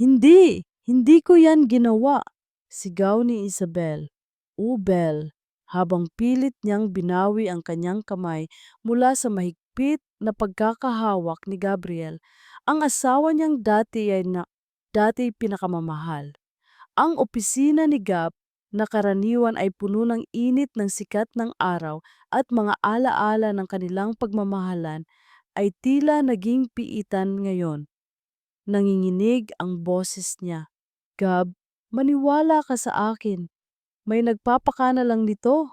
Hindi ko yan ginawa, sigaw ni Isabel. Belle, habang pilit niyang binawi ang kanyang kamay mula sa mahigpit na pagkakahawak ni Gabriel, ang asawa niyang dati pinakamamahal. Ang opisina ni Gab na karaniwan ay puno ng init ng sikat ng araw at mga alaala ng kanilang pagmamahalan ay tila naging piitan ngayon. Nanginginig ang boses niya. Gab, maniwala ka sa akin. May nagpapakana lang nito.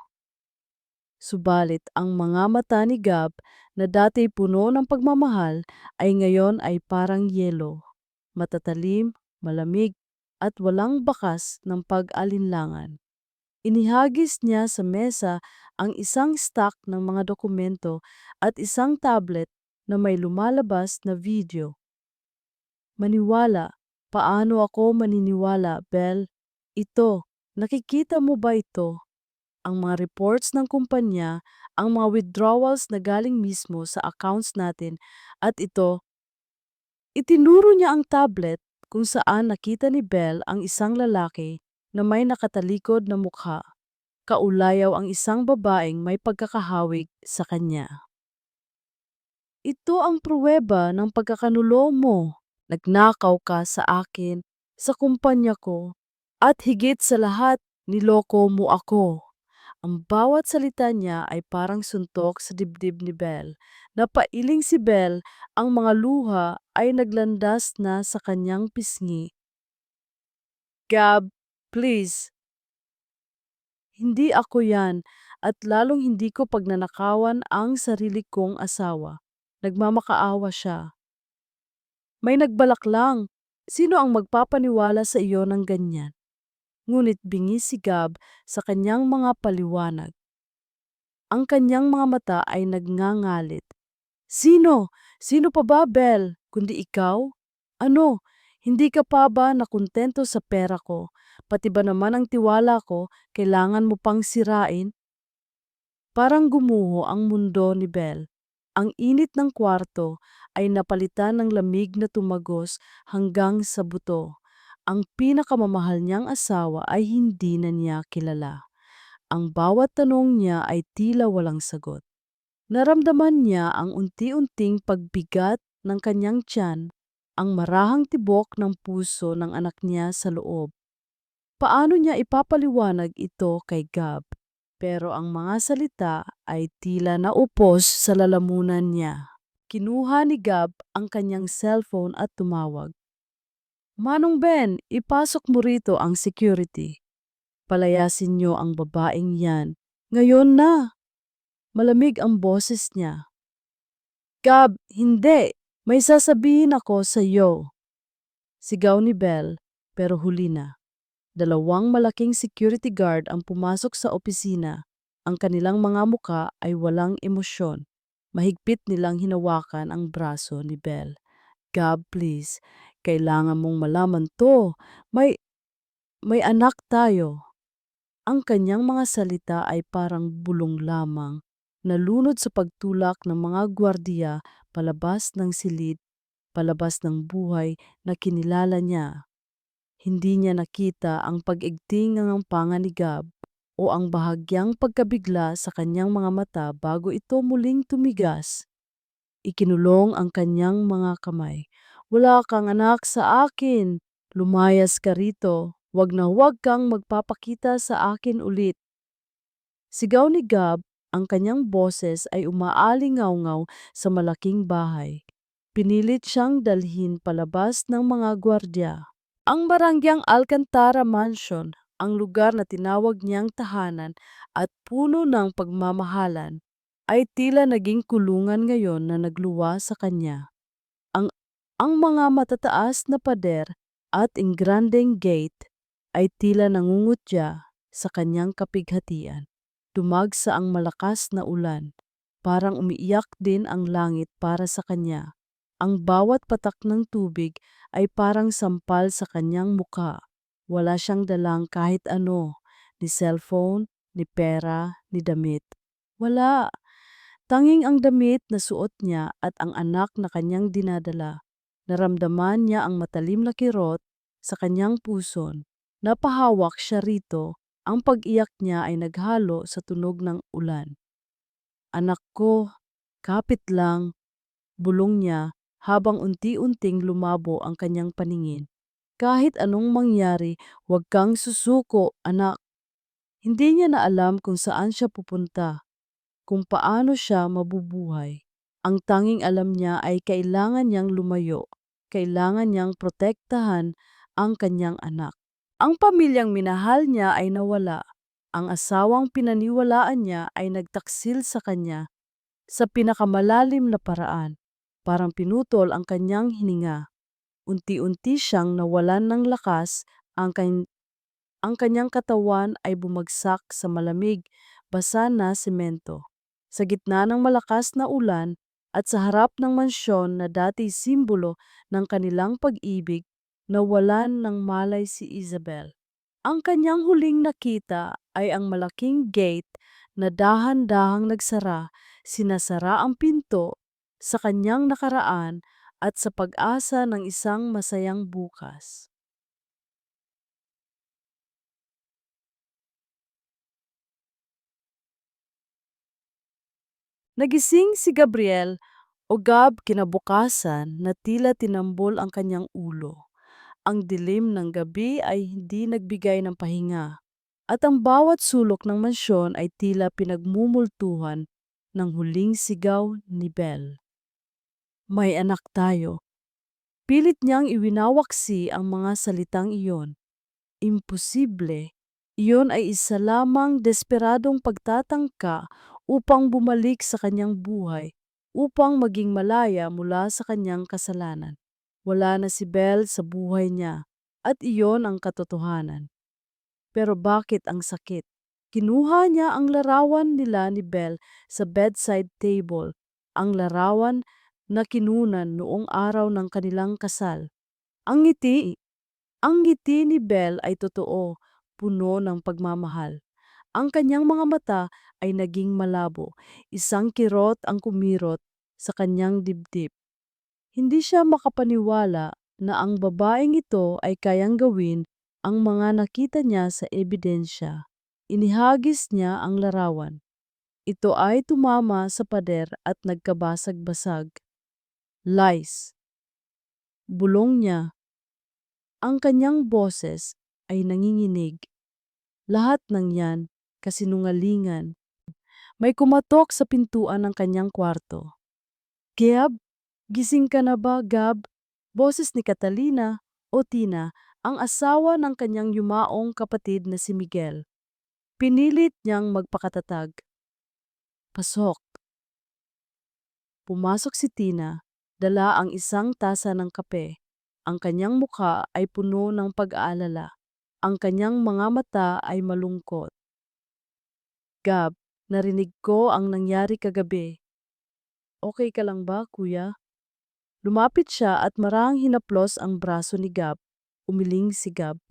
Subalit ang mga mata ni Gab na dati puno ng pagmamahal ay ngayon ay parang yelo. Matatalim, malamig, at walang bakas ng pag-alinlangan. Inihagis niya sa mesa ang isang stack ng mga dokumento at isang tablet na may lumalabas na video. Maniwala. Paano ako maniniwala, Belle? Ito, nakikita mo ba ito? Ang mga reports ng kumpanya, ang mga withdrawals na galing mismo sa accounts natin at itinuro niya ang tablet kung saan nakita ni Belle ang isang lalaki na may nakatalikod na mukha. Kaulayaw ang isang babaeng may pagkakahawig sa kanya. Ito ang pruweba ng pagkakanulo mo. Nagnakaw ka sa akin, sa kumpanya ko, at higit sa lahat, niloko mo ako. Ang bawat salita niya ay parang suntok sa dibdib ni Belle. Napailing si Belle, ang mga luha ay naglandas na sa kanyang pisngi. Gab, please. Hindi ako yan at lalong hindi ko pagnanakawan ang sarili kong asawa. Nagmamakaawa siya. May nagbalak lang. Sino ang magpapaniwala sa iyo ng ganyan? Ngunit bingi si Gab sa kanyang mga paliwanag. Ang kanyang mga mata ay nagngangalit. Sino? Sino pa ba, Belle? Kundi ikaw? Ano? Hindi ka pa ba nakontento sa pera ko? Pati ba naman ang tiwala ko, kailangan mo pang sirain? Parang gumuho ang mundo ni Belle. Ang init ng kwarto ay napalitan ng lamig na tumagos hanggang sa buto. Ang pinakamamahal niyang asawa ay hindi na niya kilala. Ang bawat tanong niya ay tila walang sagot. Naramdaman niya ang unti-unting pagbigat ng kanyang tiyan, ang marahang tibok ng puso ng anak niya sa loob. Paano niya ipapaliwanag ito kay Gab? Pero ang mga salita ay tila naupos sa lalamunan niya. Kinuha ni Gab ang kanyang cellphone at tumawag. Manong Ben, ipasok mo rito ang security. Palayasin niyo ang babaeng yan. Ngayon na! Malamig ang boses niya. Gab, hindi! May sasabihin ako sa iyo. Sigaw ni Belle, pero huli na. Dalawang malaking security guard ang pumasok sa opisina. Ang kanilang mga muka ay walang emosyon. Mahigpit nilang hinawakan ang braso ni Belle. Gab, please. Kailangan mong malaman to. May anak tayo. Ang kanyang mga salita ay parang bulong lamang. Nalunod sa pagtulak ng mga gwardiya palabas ng silid, palabas ng buhay na kinilala niya. Hindi niya nakita ang pag-igting ng panga ni Gab o ang bahagyang pagkabigla sa kanyang mga mata bago ito muling tumigas. Ikinulong ang kanyang mga kamay. Wala kang anak sa akin. Lumayas ka rito. Huwag na huwag kang magpapakita sa akin ulit. Sigaw ni Gab, ang kanyang boses ay umaalingaw-ngaw sa malaking bahay. Pinilit siyang dalhin palabas ng mga gwardya. Ang barangyang Alcantara Mansion, ang lugar na tinawag niyang tahanan at puno ng pagmamahalan, ay tila naging kulungan ngayon na nagluwa sa kanya. Ang, ang mga matataas na pader at ingrandeng gate ay tila nangungutya sa kanyang kapighatian. Dumagsa ang malakas na ulan, parang umiiyak din ang langit para sa kanya. Ang bawat patak ng tubig ay parang sampal sa kanyang muka. Wala siyang dalang kahit ano, ni cellphone, ni pera, ni damit. Wala. Tanging ang damit na suot niya at ang anak na kanyang dinadala. Naramdaman niya ang matalim na kirot sa kanyang puson. Napahawak siya rito, ang pag-iyak niya ay naghalo sa tunog ng ulan. Anak ko, kapit lang, bulong niya habang unti-unting lumabo ang kanyang paningin. Kahit anong mangyari, huwag kang susuko, anak. Hindi niya na alam kung saan siya pupunta, kung paano siya mabubuhay. Ang tanging alam niya ay kailangan niyang lumayo, kailangan niyang protektahan ang kanyang anak. Ang pamilyang minahal niya ay nawala. Ang asawang pinaniwalaan niya ay nagtaksil sa kanya sa pinakamalalim na paraan. Parang pinutol ang kanyang hininga. Unti-unti siyang nawalan ng lakas, ang kanyang katawan ay bumagsak sa malamig, basa na semento. Sa gitna ng malakas na ulan at sa harap ng mansyon na dati simbolo ng kanilang pag-ibig, nawalan ng malay si Isabel. Ang kanyang huling nakita ay ang malaking gate na dahan-dahang nagsara, sinasara ang pinto sa kanyang nakaraan at sa pag-asa ng isang masayang bukas. Nagising si Gabriel o Gab kinabukasan na tila tinambol ang kanyang ulo. Ang dilim ng gabi ay hindi nagbigay ng pahinga, at ang bawat sulok ng mansyon ay tila pinagmumultuhan ng huling sigaw ni Belle. May anak tayo. Pilit niyang iwinawaksi ang mga salitang iyon. Imposible. Iyon ay isa lamang desperadong pagtatangka upang bumalik sa kanyang buhay, upang maging malaya mula sa kanyang kasalanan. Wala na si Belle sa buhay niya, at iyon ang katotohanan. Pero bakit ang sakit? Kinuha niya ang larawan nila ni Belle sa bedside table, ang larawan na kinunan noong araw ng kanilang kasal. Ang ngiti, ang ngiti ni Belle ay totoo, puno ng pagmamahal. Ang kanyang mga mata ay naging malabo, isang kirot ang kumirot sa kanyang dibdib. Hindi siya makapaniwala na ang babaeng ito ay kayang gawin ang mga nakita niya sa ebidensya. Inihagis niya ang larawan. Ito ay tumama sa pader at nagkabasag-basag. Lies. Bulong niya. Ang kanyang boses ay nanginginig. Lahat ng yan, kasinungalingan. May kumatok sa pintuan ng kanyang kwarto. Gab, gising ka na ba, Gab? Boses ni Catalina o Tina, ang asawa ng kanyang yumaong kapatid na si Miguel. Pinilit niyang magpakatatag. Pasok. Pumasok si Tina, dala ang isang tasa ng kape. Ang kanyang mukha ay puno ng pag-aalala. Ang kanyang mga mata ay malungkot. Gab, narinig ko ang nangyari kagabi. Okay ka lang ba, kuya? Lumapit siya at marahang hinaplos ang braso ni Gab. Umiling si Gab.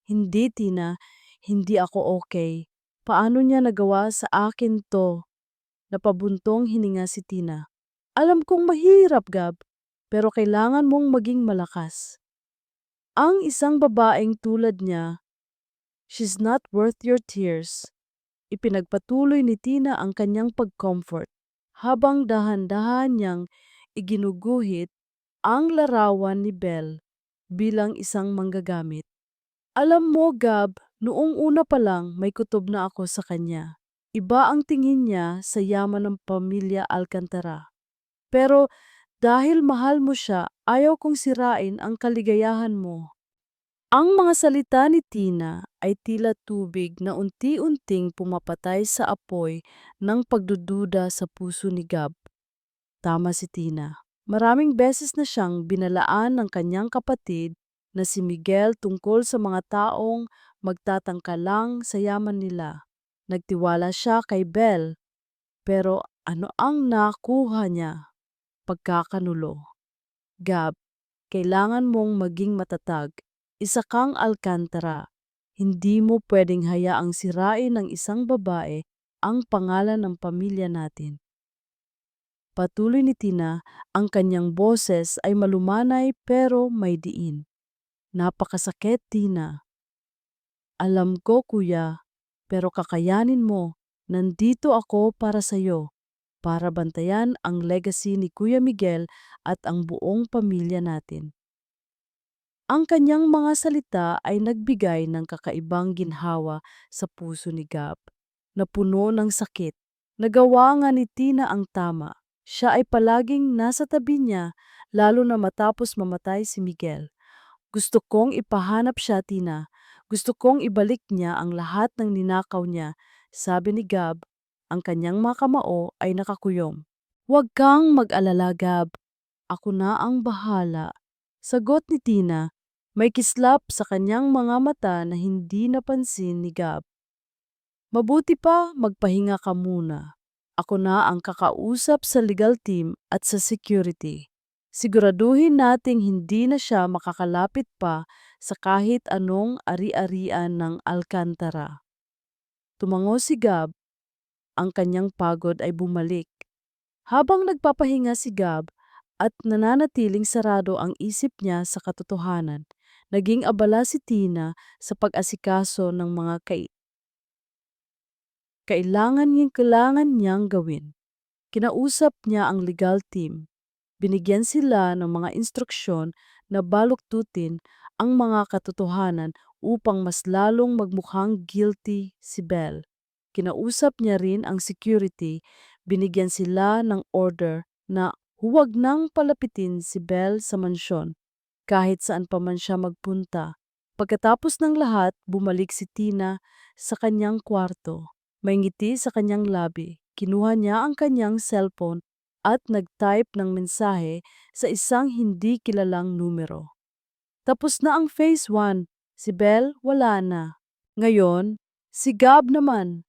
Hindi, Tina. Hindi ako okay. Paano niya nagawa sa akin to? Napabuntong hininga si Tina. Alam kong mahirap, Gab, pero kailangan mong maging malakas. Ang isang babaeng tulad niya, she's not worth your tears. Ipinagpatuloy ni Tina ang kanyang pag-comfort habang dahan-dahan niyang iginuguhit ang larawan ni Belle bilang isang manggagamit. Alam mo, Gab, noong una pa lang may kutob na ako sa kanya. Iba ang tingin niya sa yaman ng pamilya Alcantara. Pero dahil mahal mo siya, ayaw kong sirain ang kaligayahan mo. Ang mga salita ni Tina ay tila tubig na unti-unting pumapatay sa apoy ng pagdududa sa puso ni Gab. Tama si Tina. Maraming beses na siyang binalaan ng kanyang kapatid na si Miguel tungkol sa mga taong magtatangka lang sa yaman nila. Nagtiwala siya kay Belle, pero ano ang nakuha niya? Pagkakanulo. Gab, kailangan mong maging matatag. Isa kang Alcantara. Hindi mo pwedeng hayaang sirain ng isang babae ang pangalan ng pamilya natin. Patuloy ni Tina, ang kanyang boses ay malumanay pero may diin. Napakasakit, Tina. Alam ko, kuya, pero kakayanin mo. Nandito ako para sa'yo, para bantayan ang legacy ni Kuya Miguel at ang buong pamilya natin. Ang kanyang mga salita ay nagbigay ng kakaibang ginhawa sa puso ni Gab, na puno ng sakit. Nagawa nga ni Tina ang tama. Siya ay palaging nasa tabi niya, lalo na matapos mamatay si Miguel. Gusto kong ipahanap siya, Tina. Gusto kong ibalik niya ang lahat ng ninakaw niya, sabi ni Gab. Ang kanyang mga kamao ay nakakuyom. Huwag kang mag-alala, Gab. Ako na ang bahala. Sagot ni Tina. May kislap sa kanyang mga mata na hindi napansin ni Gab. Mabuti pa magpahinga ka muna. Ako na ang kakausap sa legal team at sa security. Siguraduhin nating hindi na siya makakalapit pa sa kahit anong ari-arian ng Alcantara. Tumango si Gab, ang kanyang pagod ay bumalik. Habang nagpapahinga si Gab at nananatiling sarado ang isip niya sa katotohanan, naging abala si Tina sa pag-asikaso ng mga kailangan niyang gawin. Kinausap niya ang legal team. Binigyan sila ng mga instruksyon na baluktutin ang mga katotohanan upang mas lalong magmukhang guilty si Belle. Kinausap niya rin ang security. Binigyan sila ng order na huwag nang palapitin si Belle sa mansyon kahit saan pa man siya magpunta. Pagkatapos ng lahat, bumalik si Tina sa kanyang kwarto. May ngiti sa kanyang labi. Kinuha niya ang kanyang cellphone at nag-type ng mensahe sa isang hindi kilalang numero. Tapos na ang phase 1. Si Belle wala na. Ngayon, si Gab naman.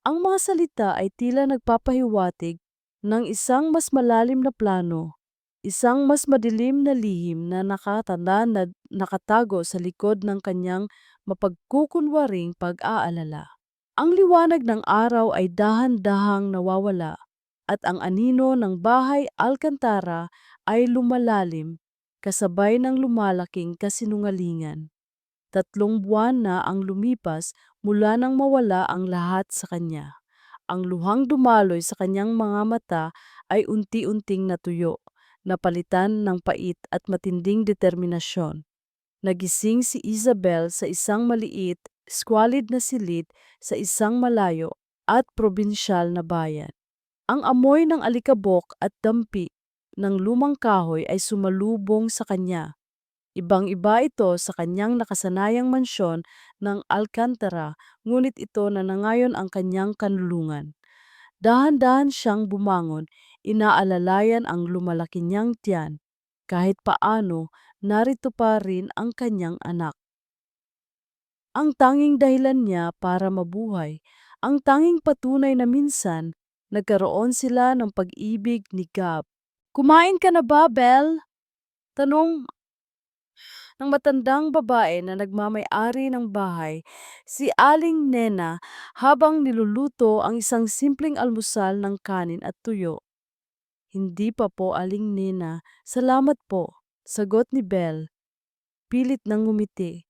Ang mga salita ay tila nagpapahiwatig ng isang mas malalim na plano. Isang mas madilim na lihim na nakatanda na nakatago sa likod ng kanyang mapagkukunwaring pag-aalala. Ang liwanag ng araw ay dahan-dahang nawawala at ang anino ng bahay Alcantara ay lumalalim kasabay ng lumalaking kasinungalingan. 3 buwan na ang lumipas mula nang mawala ang lahat sa kanya. Ang luhang dumaloy sa kanyang mga mata ay unti-unting natuyo, napalitan ng pait at matinding determinasyon. Nagising si Isabel sa isang maliit, squalid na silid sa isang malayo at probinsyal na bayan. Ang amoy ng alikabok at dampi ng lumang kahoy ay sumalubong sa kanya. Ibang-iba ito sa kanyang nakasanayang mansyon ng Alcantara, ngunit ito na nangayon ang kanyang kanlungan. Dahan-dahan siyang bumangon, inaalalayan ang lumalaki niyang tiyan. Kahit paano, narito pa rin ang kanyang anak. Ang tanging dahilan niya para mabuhay, ang tanging patunay na minsan, nagkaroon sila ng pag-ibig ni Gab. Kumain ka na ba, Belle? Tanong ng matandang babae na nagmamay-ari ng bahay, si Aling Nena, habang niluluto ang isang simpleng almusal ng kanin at tuyo. Hindi pa po, Aling Nena. Salamat po, sagot ni Belle. Pilit nang ngumiti.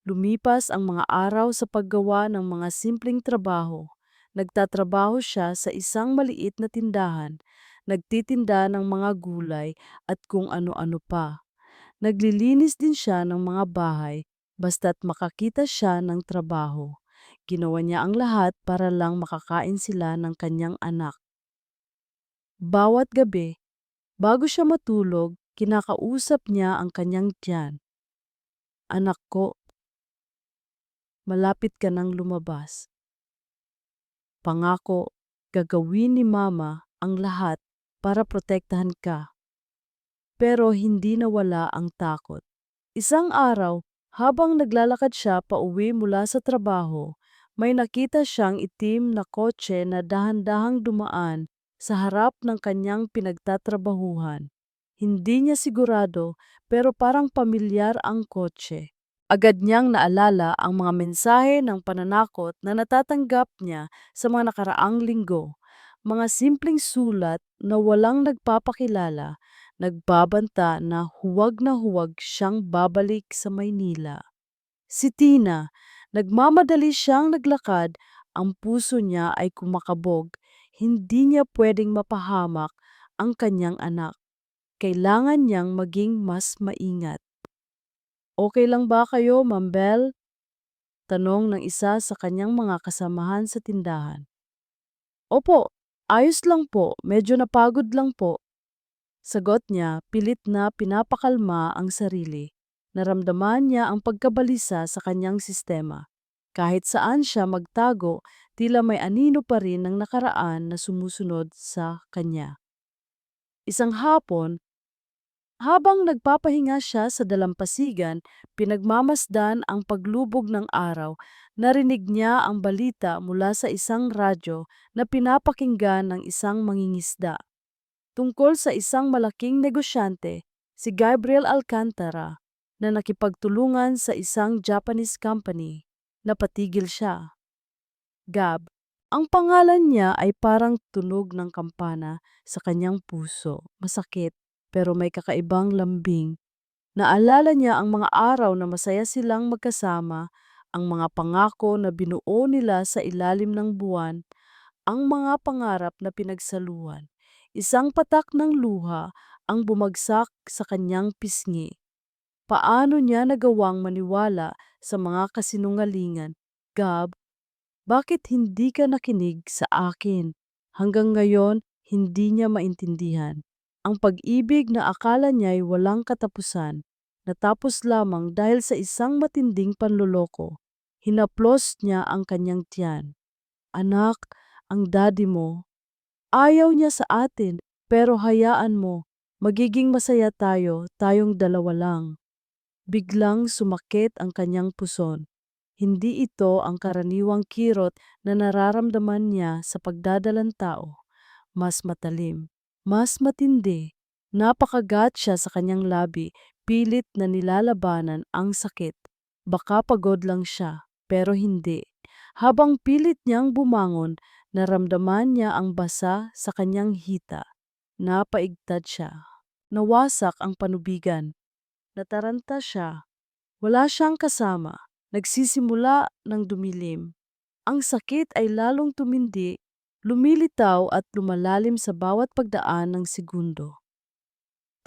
Lumipas ang mga araw sa paggawa ng mga simpleng trabaho. Nagtatrabaho siya sa isang maliit na tindahan, nagtitinda ng mga gulay at kung ano-ano pa. Naglilinis din siya ng mga bahay basta't makakita siya ng trabaho. Ginawa niya ang lahat para lang makakain sila ng kanyang anak. Bawat gabi, bago siya matulog, kinakausap niya ang kanyang tiyan. Anak ko, malapit ka nang lumabas. Pangako, gagawin ni Mama ang lahat para protektahan ka. Pero hindi nawala ang takot. Isang araw, habang naglalakad siya pauwi mula sa trabaho, may nakita siyang itim na kotse na dahan-dahang dumaan sa harap ng kanyang pinagtatrabahuhan. Hindi niya sigurado pero parang pamilyar ang kotse. Agad niyang naalala ang mga mensahe ng pananakot na natatanggap niya sa mga nakaraang linggo. Mga simpleng sulat na walang nagpapakilala, nagbabanta na huwag siyang babalik sa Maynila. Si Tina, nagmamadali siyang naglakad, ang puso niya ay kumakabog, hindi niya pwedeng mapahamak ang kanyang anak. Kailangan niyang maging mas maingat. Okay lang ba kayo, Ma'am Bell? Tanong ng isa sa kanyang mga kasamahan sa tindahan. Opo, ayos lang po, medyo napagod lang po. Sagot niya, pilit na pinapakalma ang sarili. Naramdaman niya ang pagkabalisa sa kanyang sistema. Kahit saan siya magtago, tila may anino pa rin ng nakaraan na sumusunod sa kanya. Isang hapon, habang nagpapahinga siya sa dalampasigan, pinagmamasdan ang paglubog ng araw, narinig niya ang balita mula sa isang radyo na pinapakinggan ng isang mangingisda. Tungkol sa isang malaking negosyante, si Gabriel Alcantara, na nakipagtulungan sa isang Japanese company. Napatigil siya. Gab, ang pangalan niya ay parang tunog ng kampana sa kanyang puso. Masakit, pero may kakaibang lambing. Naalala niya ang mga araw na masaya silang magkasama, ang mga pangako na binuo nila sa ilalim ng buwan, ang mga pangarap na pinagsaluhan. Isang patak ng luha ang bumagsak sa kanyang pisngi. Paano niya nagawang maniwala sa mga kasinungalingan? Gab, bakit hindi ka nakinig sa akin? Hanggang ngayon, hindi niya maintindihan. Ang pag-ibig na akala niya'y walang katapusan, natapos lamang dahil sa isang matinding panloloko. Hinaplos niya ang kanyang tiyan. Anak, ang daddy mo, ayaw niya sa atin, pero hayaan mo, magiging masaya tayo, tayong dalawa lang. Biglang sumakit ang kanyang puson. Hindi ito ang karaniwang kirot na nararamdaman niya sa pagdadalang tao. Mas matalim, mas matindi. Napakagat siya sa kanyang labi, pilit na nilalabanan ang sakit. Baka pagod lang siya, pero hindi. Habang pilit niyang bumangon, naramdaman niya ang basa sa kanyang hita. Napaigtad siya. Nawasak ang panubigan. Nataranta siya. Wala siyang kasama. Nagsisimula ng dumilim. Ang sakit ay lalong tumindi, lumilitaw at lumalalim sa bawat pagdaan ng segundo.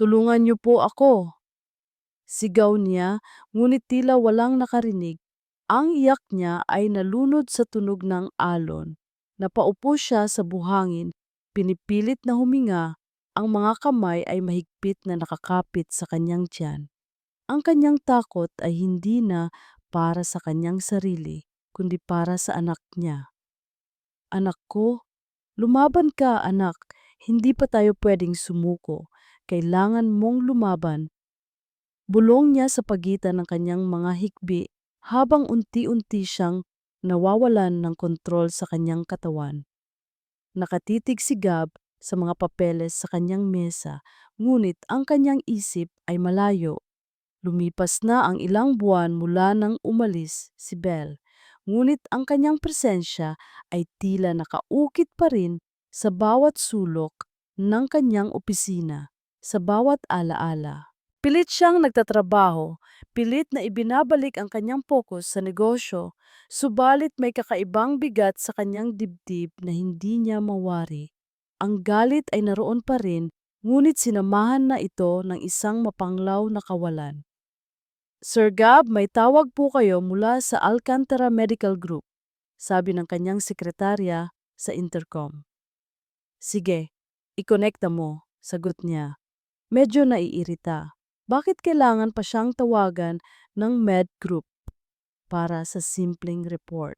Tulungan niyo po ako, sigaw niya, ngunit tila walang nakarinig. Ang iyak niya ay nalunod sa tunog ng alon. Napaupo siya sa buhangin, pinipilit na huminga, ang mga kamay ay mahigpit na nakakapit sa kanyang tiyan. Ang kanyang takot ay hindi na para sa kanyang sarili, kundi para sa anak niya. Anak ko, lumaban ka anak, hindi pa tayo pwedeng sumuko. Kailangan mong lumaban. Bulong niya sa pagitan ng kanyang mga hikbi habang unti-unti siyang nawawalan ng kontrol sa kanyang katawan. Nakatitig si Gab sa mga papeles sa kanyang mesa, ngunit ang kanyang isip ay malayo. Lumipas na ang ilang buwan mula nang umalis si Belle, ngunit ang kanyang presensya ay tila nakaukit pa rin sa bawat sulok ng kanyang opisina, sa bawat alaala. Pilit siyang nagtatrabaho, pilit na ibinabalik ang kanyang pokus sa negosyo, subalit may kakaibang bigat sa kanyang dibdib na hindi niya mawari. Ang galit ay naroon pa rin, ngunit sinamahan na ito ng isang mapanglaw na kawalan. Sir Gab, may tawag po kayo mula sa Alcantara Medical Group, sabi ng kanyang sekretarya sa intercom. Sige, ikonekta mo, sagot niya. Medyo naiirita. Bakit kailangan pa siyang tawagan ng Med Group para sa simpleng report?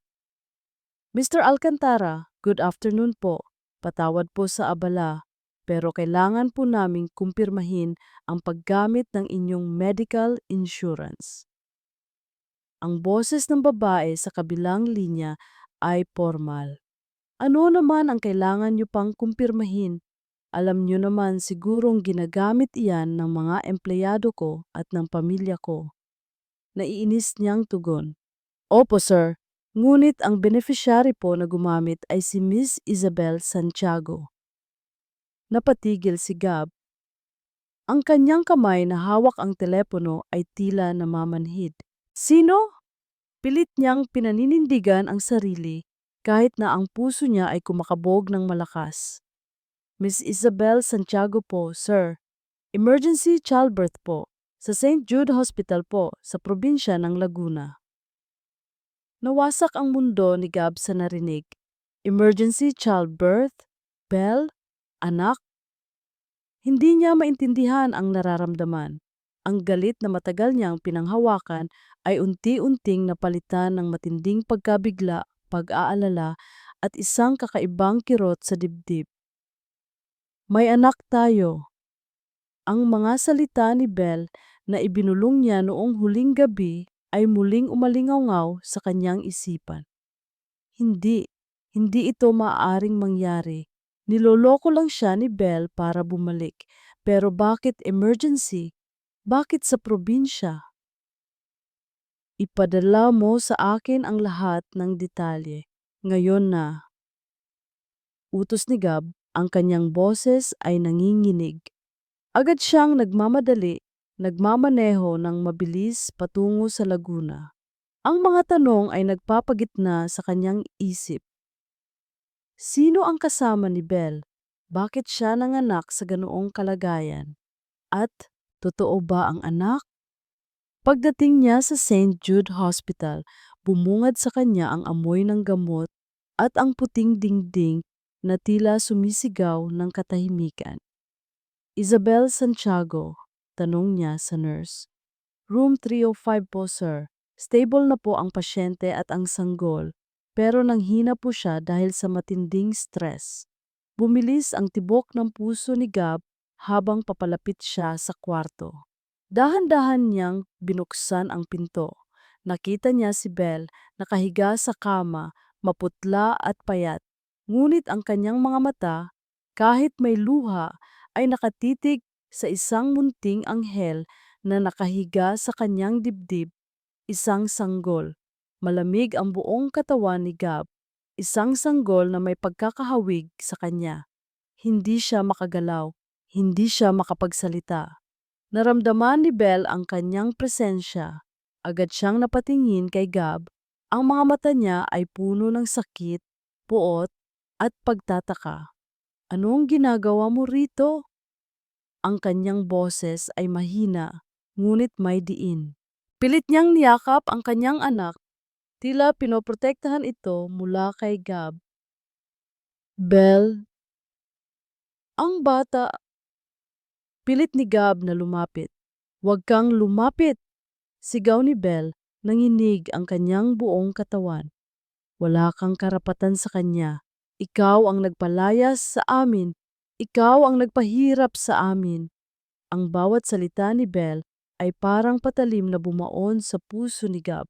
Mr. Alcantara, good afternoon po. Patawad po sa abala, pero kailangan po naming kumpirmahin ang paggamit ng inyong medical insurance. Ang boses ng babae sa kabilang linya ay formal. Ano naman ang kailangan niyo pang kumpirmahin? Alam niyo naman sigurong ginagamit iyan ng mga empleyado ko at ng pamilya ko. Naiinis niyang tugon. Opo sir, ngunit ang beneficiary po na gumamit ay si Miss Isabel Santiago. Napatigil si Gab. Ang kanyang kamay na hawak ang telepono ay tila namamanhid. Sino? Pilit niyang pinaninindigan ang sarili kahit na ang puso niya ay kumakabog ng malakas. Miss Isabel Santiago po, sir. Emergency childbirth po. Sa St. Jude Hospital po, sa probinsya ng Laguna. Nawasak ang mundo ni Gab sa narinig. Emergency childbirth? Belle? Anak? Hindi niya maintindihan ang nararamdaman. Ang galit na matagal niyang pinanghawakan ay unti-unting napalitan ng matinding pagkabigla, pag-aalala at isang kakaibang kirot sa dibdib. May anak tayo. Ang mga salita ni Belle na ibinulong niya noong huling gabi ay muling umalingaw sa kanyang isipan. Hindi, hindi ito maaaring mangyari. Niloloko lang siya ni Belle para bumalik. Pero bakit emergency? Bakit sa probinsya? Ipadala mo sa akin ang lahat ng detalye. Ngayon na. Utos ni Gab, ang kanyang boses ay nanginginig. Agad siyang nagmamaneho ng mabilis patungo sa Laguna. Ang mga tanong ay nagpapagitna sa kanyang isip. Sino ang kasama ni Belle? Bakit siya nanganak sa ganoong kalagayan? At totoo ba ang anak? Pagdating niya sa St. Jude Hospital, bumungad sa kanya ang amoy ng gamot at ang puting dingding na tila sumisigaw ng katahimikan. Isabel Santiago, tanong niya sa nurse. Room 305 po, sir. Stable na po ang pasyente at ang sanggol, pero nanghina po siya dahil sa matinding stress. Bumilis ang tibok ng puso ni Gab habang papalapit siya sa kwarto. Dahan-dahan niyang binuksan ang pinto. Nakita niya si Belle nakahiga sa kama, maputla at payat. Ngunit ang kanyang mga mata, kahit may luha, ay nakatitig sa isang munting anghel na nakahiga sa kanyang dibdib, isang sanggol. Malamig ang buong katawan ni Gab, isang sanggol na may pagkakahawig sa kanya. Hindi siya makagalaw, hindi siya makapagsalita. Naramdaman ni Belle ang kanyang presensya. Agad siyang napatingin kay Gab. Ang mga mata niya ay puno ng sakit, puot, at pagtataka. Anong ginagawa mo rito? Ang kanyang boses ay mahina, ngunit may diin. Pilit niyang niyakap ang kanyang anak, tila pinoprotektahan ito mula kay Gab. Belle, ang bata. Pilit ni Gab na lumapit. Huwag kang lumapit! Sigaw ni Belle, nanginig ang kanyang buong katawan. Wala kang karapatan sa kanya. Ikaw ang nagpalayas sa amin. Ikaw ang nagpahirap sa amin. Ang bawat salita ni Belle ay parang patalim na bumaon sa puso ni Gab.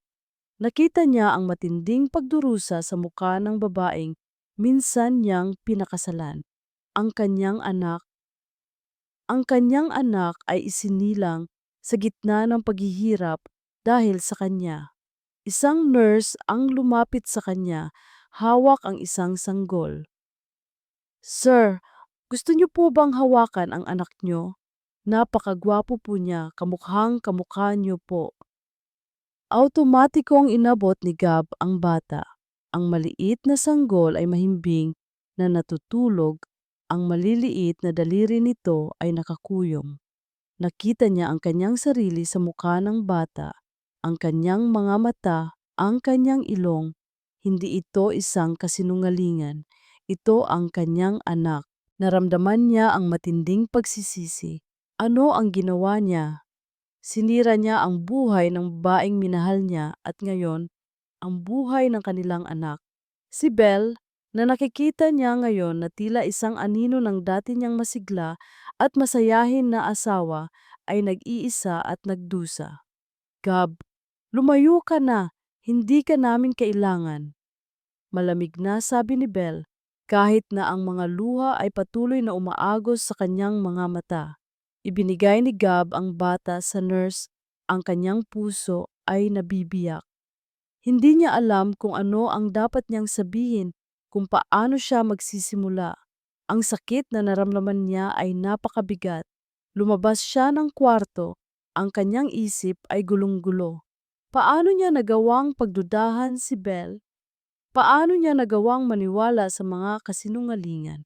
Nakita niya ang matinding pagdurusa sa mukha ng babaeng minsan niyang pinakasalan. Ang kanyang anak. Ang kanyang anak ay isinilang sa gitna ng paghihirap dahil sa kanya. Isang nurse ang lumapit sa kanya, hawak ang isang sanggol. Sir, gusto niyo po bang hawakan ang anak niyo? Napakagwapo po niya, kamukhang kamukha niyo po. Automatikong inabot ni Gab ang bata. Ang maliit na sanggol ay mahimbing na natutulog, ang maliliit na daliri nito ay nakakuyong. Nakita niya ang kanyang sarili sa mukha ng bata, ang kanyang mga mata, ang kanyang ilong. Hindi ito isang kasinungalingan, ito ang kanyang anak. Naramdaman niya ang matinding pagsisisi. Ano ang ginawa niya? Sinira niya ang buhay ng babaeng minahal niya at ngayon, ang buhay ng kanilang anak. Si Belle, na nakikita niya ngayon na tila isang anino ng dati niyang masigla at masayahin na asawa, ay nag-iisa at nagdusa. Gab, lumayo ka na, hindi ka namin kailangan. Malamig na sabi ni Belle, kahit na ang mga luha ay patuloy na umaagos sa kanyang mga mata. Ibinigay ni Gab ang bata sa nurse, ang kanyang puso ay nabibiyak. Hindi niya alam kung ano ang dapat niyang sabihin, kung paano siya magsisimula. Ang sakit na naramdaman niya ay napakabigat. Lumabas siya ng kwarto, ang kanyang isip ay gulong-gulo. Paano niya nagawang pagdudahan si Belle? Paano niya nagawang maniwala sa mga kasinungalingan?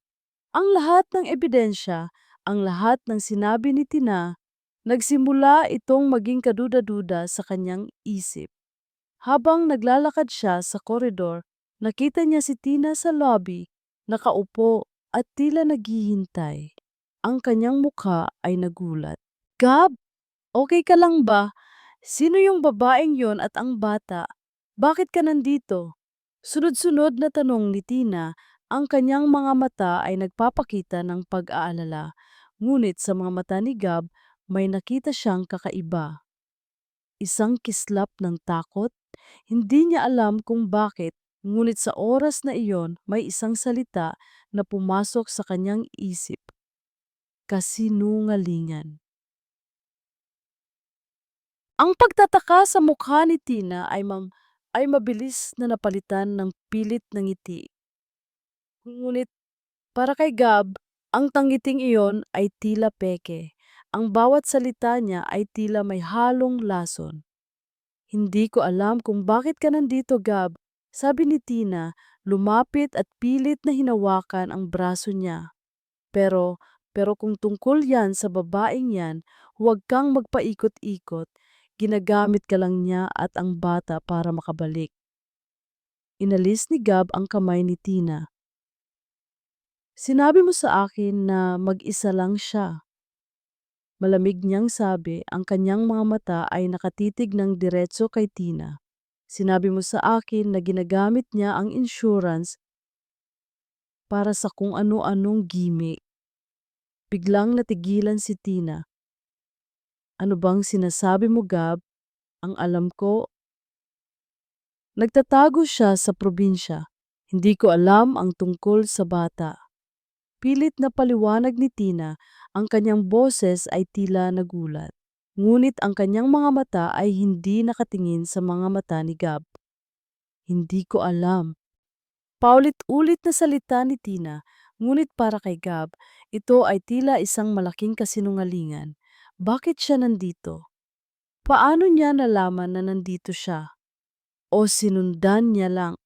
Ang lahat ng ebidensya, ang lahat ng sinabi ni Tina, nagsimula itong maging kaduda-duda sa kanyang isip. Habang naglalakad siya sa koridor, nakita niya si Tina sa lobby, nakaupo at tila naghihintay. Ang kanyang mukha ay nagulat. Gab, okay ka lang ba? Sino yung babaeng yon at ang bata? Bakit ka nandito? Sunod-sunod na tanong ni Tina, ang kanyang mga mata ay nagpapakita ng pag-aalala. Ngunit sa mga mata ni Gab, may nakita siyang kakaiba. Isang kislap ng takot. Hindi niya alam kung bakit, ngunit sa oras na iyon may isang salita na pumasok sa kanyang isip. Kasinungalingan. Ang pagtataka sa mukha ni Tina ay mabilis na napalitan ng pilit na ngiti. Ngunit para kay Gab, ang tanggiting iyon ay tila peke. Ang bawat salita niya ay tila may halong lason. Hindi ko alam kung bakit ka nandito, Gab, sabi ni Tina, lumapit at pilit na hinawakan ang braso niya. Pero kung tungkol yan sa babaeng yan, huwag kang magpaikot-ikot. Ginagamit ka lang niya at ang bata para makabalik. Inalis ni Gab ang kamay ni Tina. Sinabi mo sa akin na mag-isa lang siya. Malamig niyang sabi, ang kanyang mga mata ay nakatitig ng diretso kay Tina. Sinabi mo sa akin na ginagamit niya ang insurance para sa kung ano-anong gimmick. Biglang natigilan si Tina. Ano bang sinasabi mo, Gab? Ang alam ko, nagtatago siya sa probinsya. Hindi ko alam ang tungkol sa bata. Pilit na paliwanag ni Tina, ang kanyang boses ay tila nagulat. Ngunit ang kanyang mga mata ay hindi nakatingin sa mga mata ni Gab. Hindi ko alam. Paulit-ulit na salita ni Tina, ngunit para kay Gab, ito ay tila isang malaking kasinungalingan. Bakit siya nandito? Paano niya nalaman na nandito siya? O sinundan niya lang?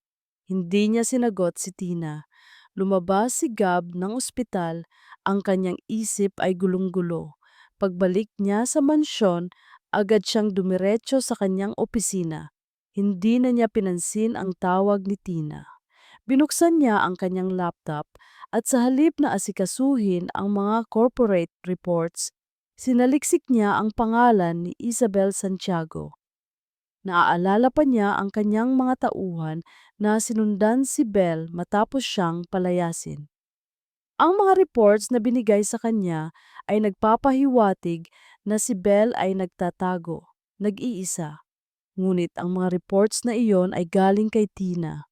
Hindi niya sinagot si Tina. Lumabas si Gab ng ospital, ang kanyang isip ay gulong-gulo. Pagbalik niya sa mansyon, agad siyang dumiretso sa kanyang opisina. Hindi na niya pinansin ang tawag ni Tina. Binuksan niya ang kanyang laptop at sa halip na asikasuhin ang mga corporate reports, sinaliksik niya ang pangalan ni Isabel Santiago. Naaalala pa niya ang kanyang mga tauhan na sinundan si Belle matapos siyang palayasin. Ang mga reports na binigay sa kanya ay nagpapahiwatig na si Belle ay nagtatago, nag-iisa. Ngunit ang mga reports na iyon ay galing kay Tina.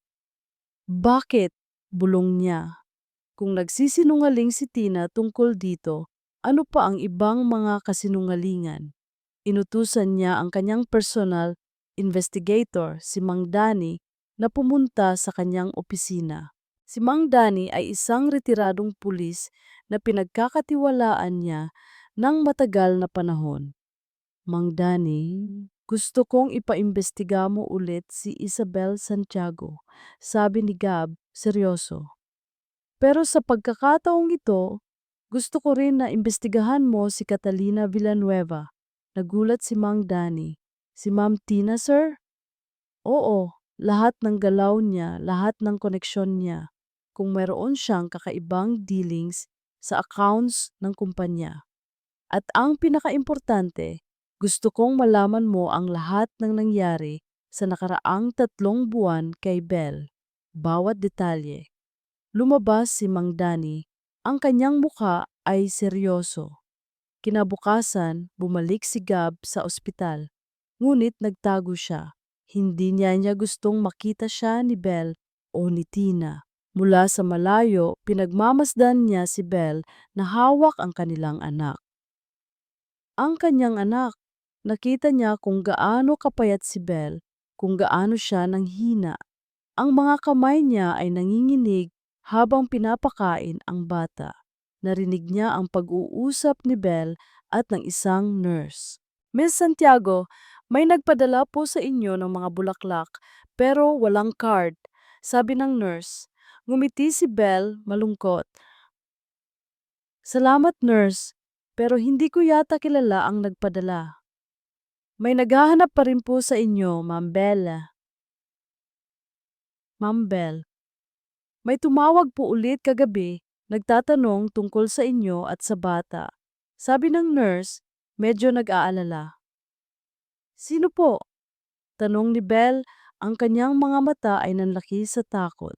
Bakit? Bulong niya. Kung nagsisinungaling si Tina tungkol dito, ano pa ang ibang mga kasinungalingan? Inutusan niya ang kanyang personal investigator, si Mang Dani, na pumunta sa kanyang opisina. Si Mang Dani ay isang retiradong pulis na pinagkakatiwalaan niya ng matagal na panahon. Mang Dani, gusto kong ipaimbestiga mo ulit si Isabel Santiago, sabi ni Gab, seryoso. Pero sa pagkakataong ito, gusto ko rin na imbestigahan mo si Catalina Villanueva. Nagulat si Mang Dani. Si Ma'am Tina, sir? Oo, lahat ng galaw niya, lahat ng koneksyon niya. Kung mayroon siyang kakaibang dealings sa accounts ng kumpanya. At ang pinakaimportante, gusto kong malaman mo ang lahat ng nangyari sa nakaraang 3 buwan kay Belle. Bawat detalye. Lumabas si Mang Dani, ang kanyang mukha ay seryoso. Kinabukasan, bumalik si Gab sa ospital. Ngunit nagtago siya. Hindi niya gustong makita siya ni Belle o ni Tina. Mula sa malayo, pinagmamasdan niya si Belle na hawak ang kanilang anak. Ang kanyang anak, nakita niya kung gaano kapayat si Belle, kung gaano siya nanghina. Ang mga kamay niya ay nanginginig habang pinapakain ang bata. Narinig niya ang pag-uusap ni Belle at ng isang nurse. Miss Santiago, may nagpadala po sa inyo ng mga bulaklak pero walang card, sabi ng nurse. Ngumiti si Belle malungkot. Salamat nurse, pero hindi ko yata kilala ang nagpadala. May naghahanap pa rin po sa inyo, Ma'am Belle. Ma'am Belle, may tumawag po ulit kagabi, nagtatanong tungkol sa inyo at sa bata. Sabi ng nurse, medyo nag-aalala. Sino po? Tanong ni Belle, ang kanyang mga mata ay nanlaki sa takot.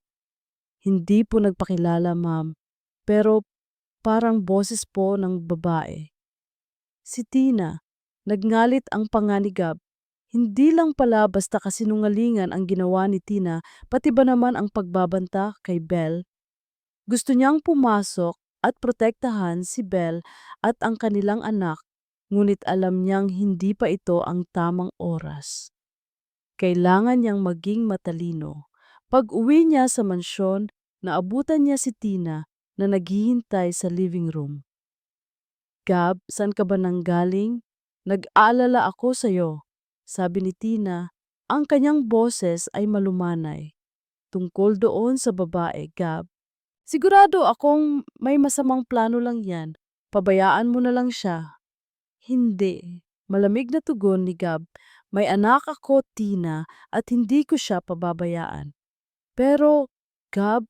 Hindi po nagpakilala, ma'am, pero parang boses po ng babae. Si Tina, nagngalit ang panganigab. Hindi lang pala basta kasinungalingan ang ginawa ni Tina, pati ba naman ang pagbabanta kay Belle. Gusto niyang pumasok at protektahan si Belle at ang kanilang anak, ngunit alam niyang hindi pa ito ang tamang oras. Kailangan niyang maging matalino. Pag-uwi niya sa mansyon, naabutan niya si Tina na naghihintay sa living room. Gab, saan ka ba nanggaling? Nag-aalala ako sa'yo, sabi ni Tina. Ang kanyang boses ay malumanay. Tungkol doon sa babae, Gab. Sigurado akong may masamang plano lang yan. Pabayaan mo na lang siya. Hindi. Malamig na tugon ni Gab. May anak ako, Tina, at hindi ko siya pababayaan. Pero, Gab,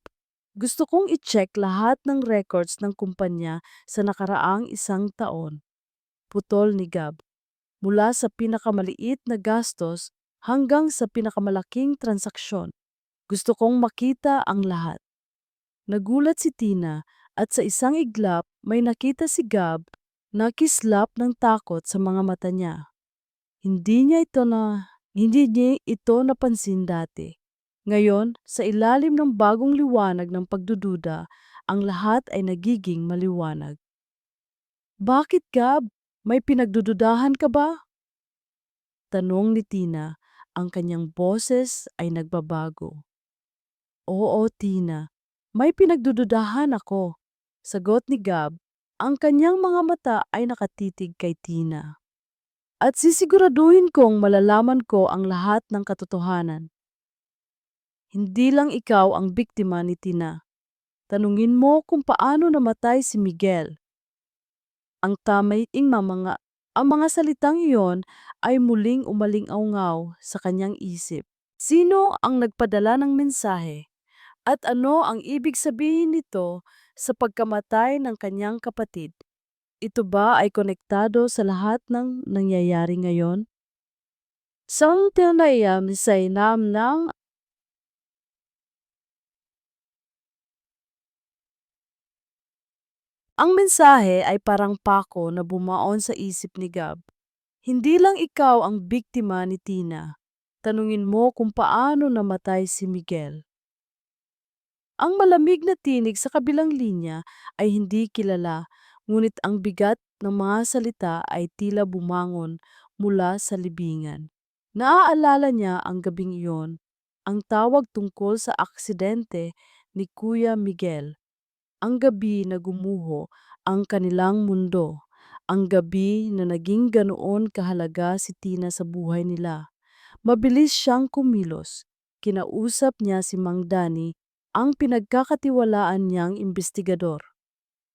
gusto kong i-check lahat ng records ng kumpanya sa nakaraang 1 taon. Putol ni Gab. Mula sa pinakamaliit na gastos hanggang sa pinakamalaking transaksyon. Gusto kong makita ang lahat. Nagulat si Tina at sa isang iglap may nakita si Gab na kislap ng takot sa mga mata niya. Hindi niya ito napansin dati. Ngayon, sa ilalim ng bagong liwanag ng pagdududa, ang lahat ay nagiging maliwanag. Bakit, Gab? May pinagdududahan ka ba? Tanong ni Tina, ang kanyang boses ay nagbabago. Oo, Tina, may pinagdududahan ako. Sagot ni Gab, ang kanyang mga mata ay nakatitig kay Tina. At sisiguraduhin kong malalaman ko ang lahat ng katotohanan. Hindi lang ikaw ang biktima ni Tina. Tanungin mo kung paano namatay si Miguel. Ang mga salitang iyon ay muling umaling-aungaw sa kanyang isip. Sino ang nagpadala ng mensahe? At ano ang ibig sabihin nito sa pagkamatay ng kanyang kapatid? Ito ba ay konektado sa lahat ng nangyayari ngayon? Sang tinayam sa inam ng ang mensahe ay parang pako na bumaon sa isip ni Gab. Hindi lang ikaw ang biktima ni Tina. Tanungin mo kung paano namatay si Miguel. Ang malamig na tinig sa kabilang linya ay hindi kilala, ngunit ang bigat ng mga salita ay tila bumangon mula sa libingan. Naaalala niya ang gabing iyon, ang tawag tungkol sa aksidente ni Kuya Miguel. Ang gabi na gumuho ang kanilang mundo. Ang gabi na naging ganoon kahalaga si Tina sa buhay nila. Mabilis siyang kumilos. Kinausap niya si Mang Dani, ang pinagkakatiwalaan niyang imbestigador.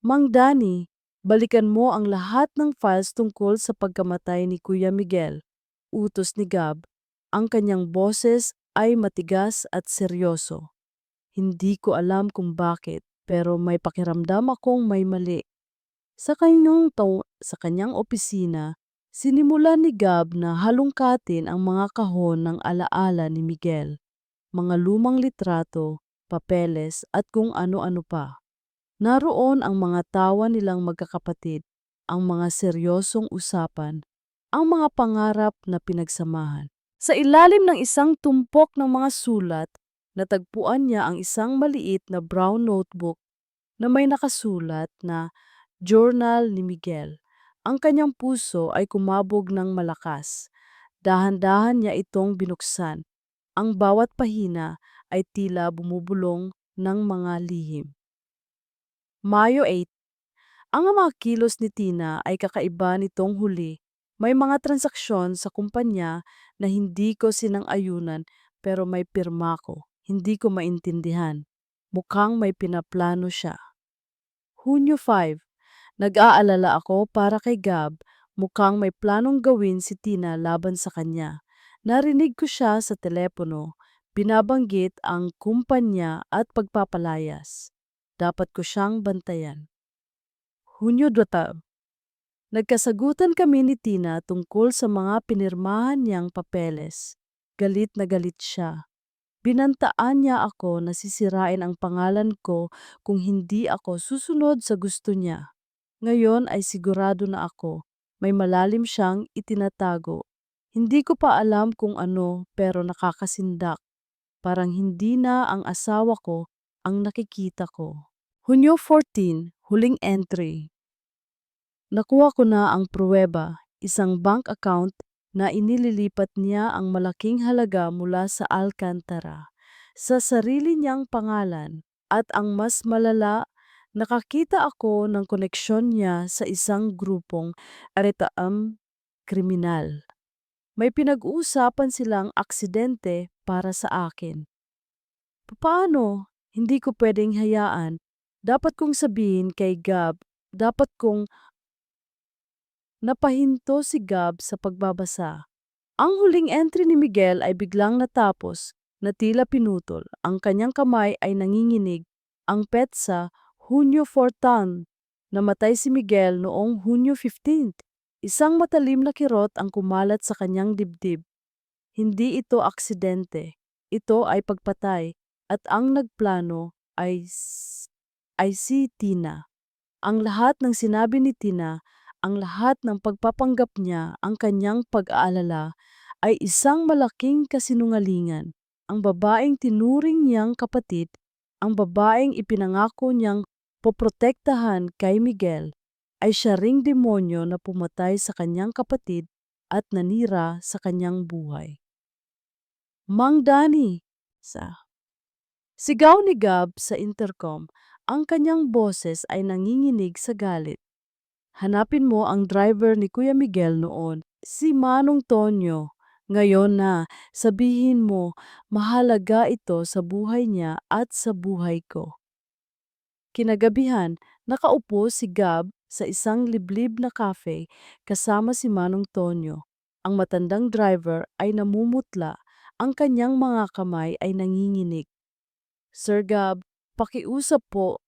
Mang Dani, balikan mo ang lahat ng files tungkol sa pagkamatay ni Kuya Miguel. Utos ni Gab. Ang kanyang boses ay matigas at seryoso. Hindi ko alam kung bakit, pero may pakiramdam akong may mali. Sa kanyang opisina, sinimulan ni Gab na halungkatin ang mga kahon ng alaala ni Miguel, mga lumang litrato, papeles at kung ano-ano pa. Naroon ang mga tawa nilang magkakapatid, ang mga seryosong usapan, ang mga pangarap na pinagsamahan. Sa ilalim ng isang tumpok ng mga sulat, natagpuan niya ang isang maliit na brown notebook na may nakasulat na Journal ni Miguel. Ang kanyang puso ay kumabog ng malakas. Dahan-dahan niya itong binuksan. Ang bawat pahina ay tila bumubulong ng mga lihim. Mayo 8, Ang mga kilos ni Tina ay kakaiba nitong huli. May mga transaksyon sa kumpanya na hindi ko sinang-ayunan pero may pirma ko. Hindi ko maintindihan. Mukhang may pinaplano siya. Hunyo 5. Nag-aalala ako para kay Gab. Mukhang may planong gawin si Tina laban sa kanya. Narinig ko siya sa telepono. Binabanggit ang kumpanya at pagpapalayas. Dapat ko siyang bantayan. Hunyo 2. Nagkasagutan kami ni Tina tungkol sa mga pinirmahan niyang papeles. Galit na galit siya. Binantaan niya ako na sisirain ang pangalan ko kung hindi ako susunod sa gusto niya. Ngayon ay sigurado na ako. May malalim siyang itinatago. Hindi ko pa alam kung ano pero nakakasindak. Parang hindi na ang asawa ko ang nakikita ko. Hunyo 14, huling entry. Nakuha ko na ang pruweba, isang bank account na inililipat niya ang malaking halaga mula sa Alcantara sa sarili niyang pangalan at ang mas malala, nakakita ako ng koneksyon niya sa isang grupong aretaam kriminal. May pinag-uusapan silang aksidente para sa akin. Paano? Hindi ko pwedeng hayaan. Dapat kong sabihin kay Gab, dapat kong napahinto si Gab sa pagbabasa. Ang huling entry ni Miguel ay biglang natapos na tila pinutol. Ang kanyang kamay ay nanginginig. Ang petsa, Hunyo 14. Namatay si Miguel noong Hunyo 15. Isang matalim na kirot ang kumalat sa kanyang dibdib. Hindi ito aksidente. Ito ay pagpatay at ang nagplano ay si Tina. Ang lahat ng sinabi ni Tina, ang lahat ng pagpapanggap niya, ang kanyang pag-aalala, ay isang malaking kasinungalingan. Ang babaeng tinuring niyang kapatid, ang babaeng ipinangako niyang poprotektahan kay Miguel, ay siya ring demonyo na pumatay sa kanyang kapatid at nanira sa kanyang buhay. Mang Dani! Sigaw ni Gab sa intercom, ang kanyang boses ay nanginginig sa galit. Hanapin mo ang driver ni Kuya Miguel noon, si Manong Tonyo. Ngayon na, sabihin mo, mahalaga ito sa buhay niya at sa buhay ko. Kinagabihan, nakaupo si Gab sa isang liblib na cafe kasama si Manong Tonyo. Ang matandang driver ay namumutla, ang kanyang mga kamay ay nanginginig. Sir Gab, pakiusap po.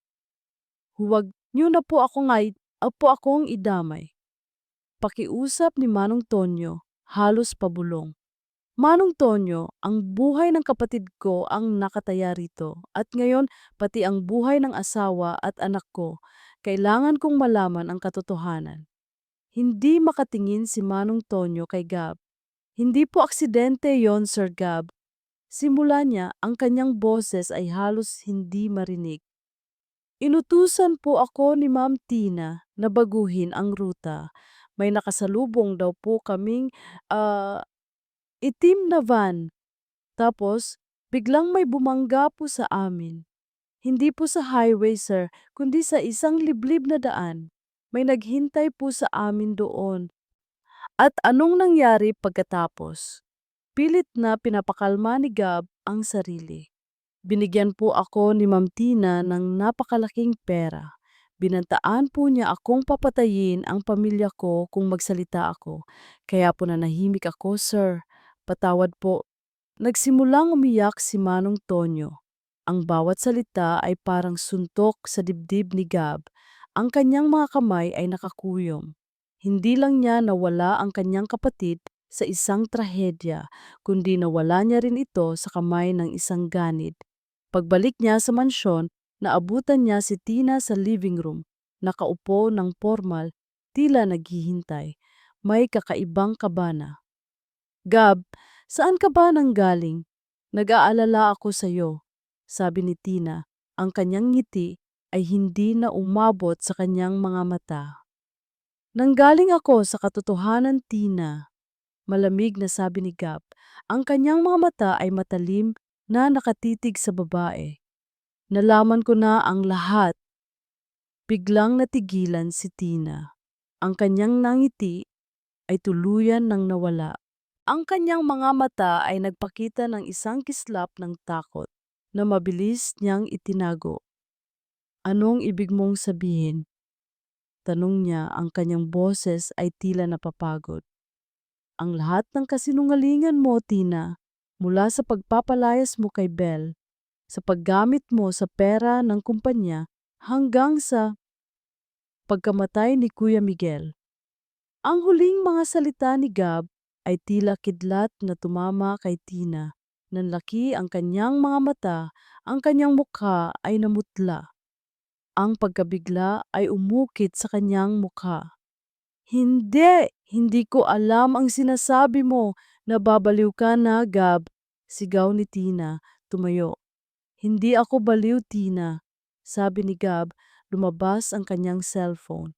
Huwag niyo na po akong idamay. Pakiusap ni Manong Tonyo, halos pabulong. Manong Tonyo, ang buhay ng kapatid ko ang nakataya rito at ngayon pati ang buhay ng asawa at anak ko. Kailangan kong malaman ang katotohanan. Hindi makatingin si Manong Tonyo kay Gab. Hindi po aksidente yon, Sir Gab. Simula niya, ang kanyang boses ay halos hindi marinig. Inutusan po ako ni Ma'am Tina na baguhin ang ruta. May nakasalubong daw po kaming itim na van. Tapos, biglang may bumangga po sa amin. Hindi po sa highway, sir, kundi sa isang liblib na daan. May naghintay po sa amin doon. At anong nangyari pagkatapos? Pilit na pinapakalma ni Gab ang sarili. Binigyan po ako ni Ma'am Tina ng napakalaking pera. Binantaan po niya akong papatayin ang pamilya ko kung magsalita ako. Kaya po nanahimik ako, sir. Patawad po. Nagsimulang umiyak si Manong Tonyo. Ang bawat salita ay parang suntok sa dibdib ni Gab. Ang kanyang mga kamay ay nakakuyom. Hindi lang niya nawala ang kanyang kapatid sa isang trahedya, kundi nawala niya rin ito sa kamay ng isang ganid. Pagbalik niya sa mansyon, naabutan niya si Tina sa living room, nakaupo ng formal, tila naghihintay. May kakaibang kabana. Gab, saan ka ba nanggaling? Nag-aalala ako sa iyo, sabi ni Tina. Ang kanyang ngiti ay hindi na umabot sa kanyang mga mata. Nanggaling ako sa katotohanan, Tina. Malamig na sabi ni Gab. Ang kanyang mga mata ay matalim na nakatitig sa babae. Nalaman ko na ang lahat. Biglang natigilan si Tina. Ang kanyang nangiti ay tuluyan ng nawala. Ang kanyang mga mata ay nagpakita ng isang kislap ng takot na mabilis niyang itinago. Anong ibig mong sabihin? Tanong niya, ang kanyang boses ay tila napapagod. Ang lahat ng kasinungalingan mo, Tina, mula sa pagpapalayas mo kay Belle, sa paggamit mo sa pera ng kumpanya, hanggang sa pagkamatay ni Kuya Miguel. Ang huling mga salita ni Gab ay tila kidlat na tumama kay Tina. Nanlaki ang kanyang mga mata, ang kanyang mukha ay namutla. Ang pagkabigla ay umukit sa kanyang mukha. Hindi! Hindi ko alam ang sinasabi mo. Nababaliw ka na, Gab. Sigaw ni Tina, tumayo. Hindi ako baliw, Tina. Sabi ni Gab, lumabas ang kanyang cellphone.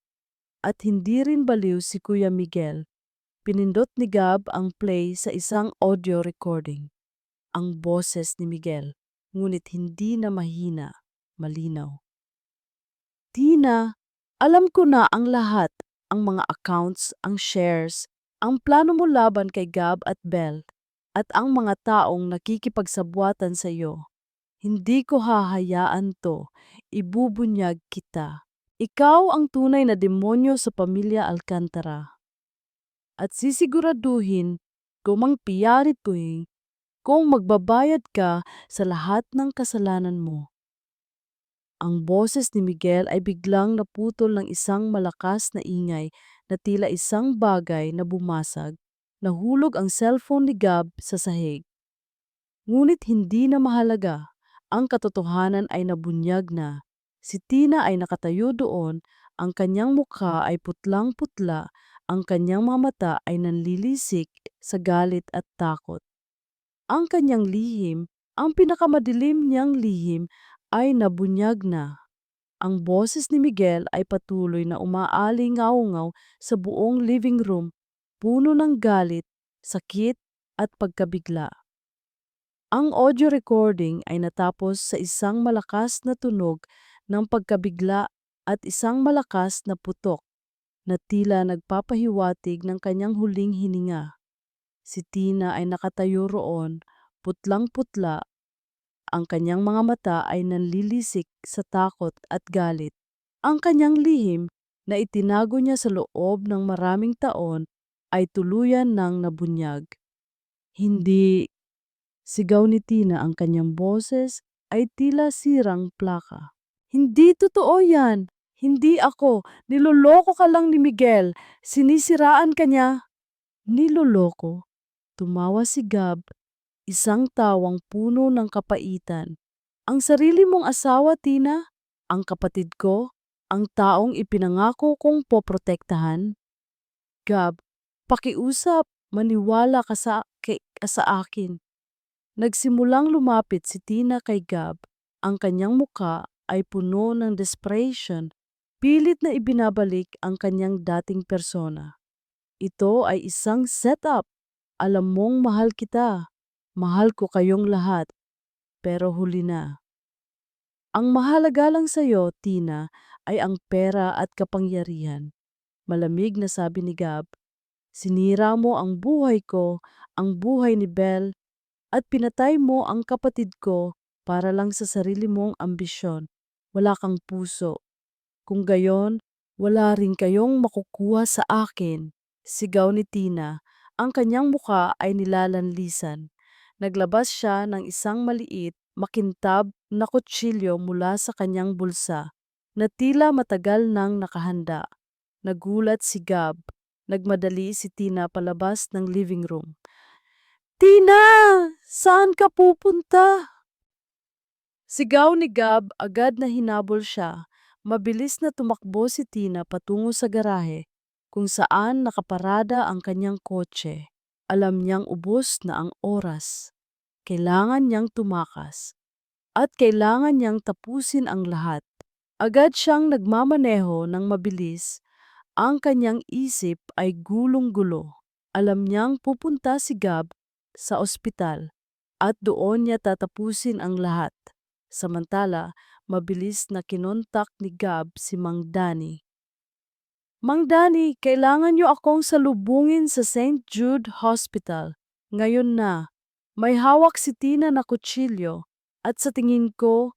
At hindi rin baliw si Kuya Miguel. Pinindot ni Gab ang play sa isang audio recording. Ang boses ni Miguel, ngunit hindi na mahina, malinaw. Tina, alam ko na ang lahat, ang mga accounts, ang shares, ang plano mo laban kay Gab at Belle, at ang mga taong nakikipagsabwatan sa iyo. Hindi ko hahayaan to, ibubunyag kita. Ikaw ang tunay na demonyo sa pamilya Alcantara. At sisiguraduhin kung mangpiyarit ko kung magbabayad ka sa lahat ng kasalanan mo. Ang boses ni Miguel ay biglang naputol ng isang malakas na ingay na tila isang bagay na bumasag. Nahulog ang cellphone ni Gab sa sahig. Ngunit hindi na mahalaga. Ang katotohanan ay nabunyag na. Si Tina ay nakatayo doon, ang kanyang mukha ay putlang-putla, ang kanyang mga mata ay nanlilisik sa galit at takot. Ang kanyang lihim, ang pinakamadilim niyang lihim, ay nabunyag na. Ang boses ni Miguel ay patuloy na umaalingaw-ngaw sa buong living room, puno ng galit, sakit at pagkabigla. Ang audio recording ay natapos sa isang malakas na tunog ng pagkabigla at isang malakas na putok na tila nagpapahiwatig ng kanyang huling hininga. Si Tina ay nakatayo roon, putlang-putla, ang kanyang mga mata ay nanlilisik sa takot at galit. Ang kanyang lihim na itinago niya sa loob ng maraming taon ay tuluyan ng nabunyag. Hindi, sigaw ni Tina, ang kanyang boses ay tila sirang plaka. Hindi totoo yan! Hindi ako! Niloloko ka lang ni Miguel! Sinisiraan ka niya! Niloloko? Tumawa si Gab, isang tawang puno ng kapaitan. Ang sarili mong asawa, Tina? Ang kapatid ko? Ang taong ipinangako kong poprotektahan? Gab, pakiusap, maniwala ka sa akin. Nagsimulang lumapit si Tina kay Gab. Ang kanyang muka ay puno ng desperation, pilit na ibinabalik ang kanyang dating persona. Ito ay isang setup. Alam mong mahal kita. Mahal ko kayong lahat. Pero huli na. Ang mahalaga lang sa'yo, Tina, ay ang pera at kapangyarihan. Malamig na sabi ni Gab, sinira mo ang buhay ko, ang buhay ni Belle, at pinatay mo ang kapatid ko para lang sa sarili mong ambisyon. Wala kang puso. Kung gayon, wala rin kayong makukuha sa akin. Sigaw ni Tina. Ang kanyang muka ay nilalanlisan. Naglabas siya ng isang maliit, makintab na kutsilyo mula sa kanyang bulsa, na tila matagal nang nakahanda. Nagulat si Gab. Nagmadali si Tina palabas ng living room. Tina! Saan ka pupunta? Sigaw ni Gab, agad na hinabol siya. Mabilis na tumakbo si Tina patungo sa garahe, kung saan nakaparada ang kanyang kotse. Alam niyang ubos na ang oras. Kailangan niyang tumakas. At kailangan niyang tapusin ang lahat. Agad siyang nagmamaneho ng mabilis. Ang kanyang isip ay gulong-gulo. Alam niyang pupunta si Gab sa ospital at doon niya tatapusin ang lahat. Samantala, Mabilis na kinontak ni Gab si Mang Danny. Mang Danny, kailangan niyo akong salubungin sa St. Jude Hospital. Ngayon na, may hawak si Tina na kutsilyo at sa tingin ko,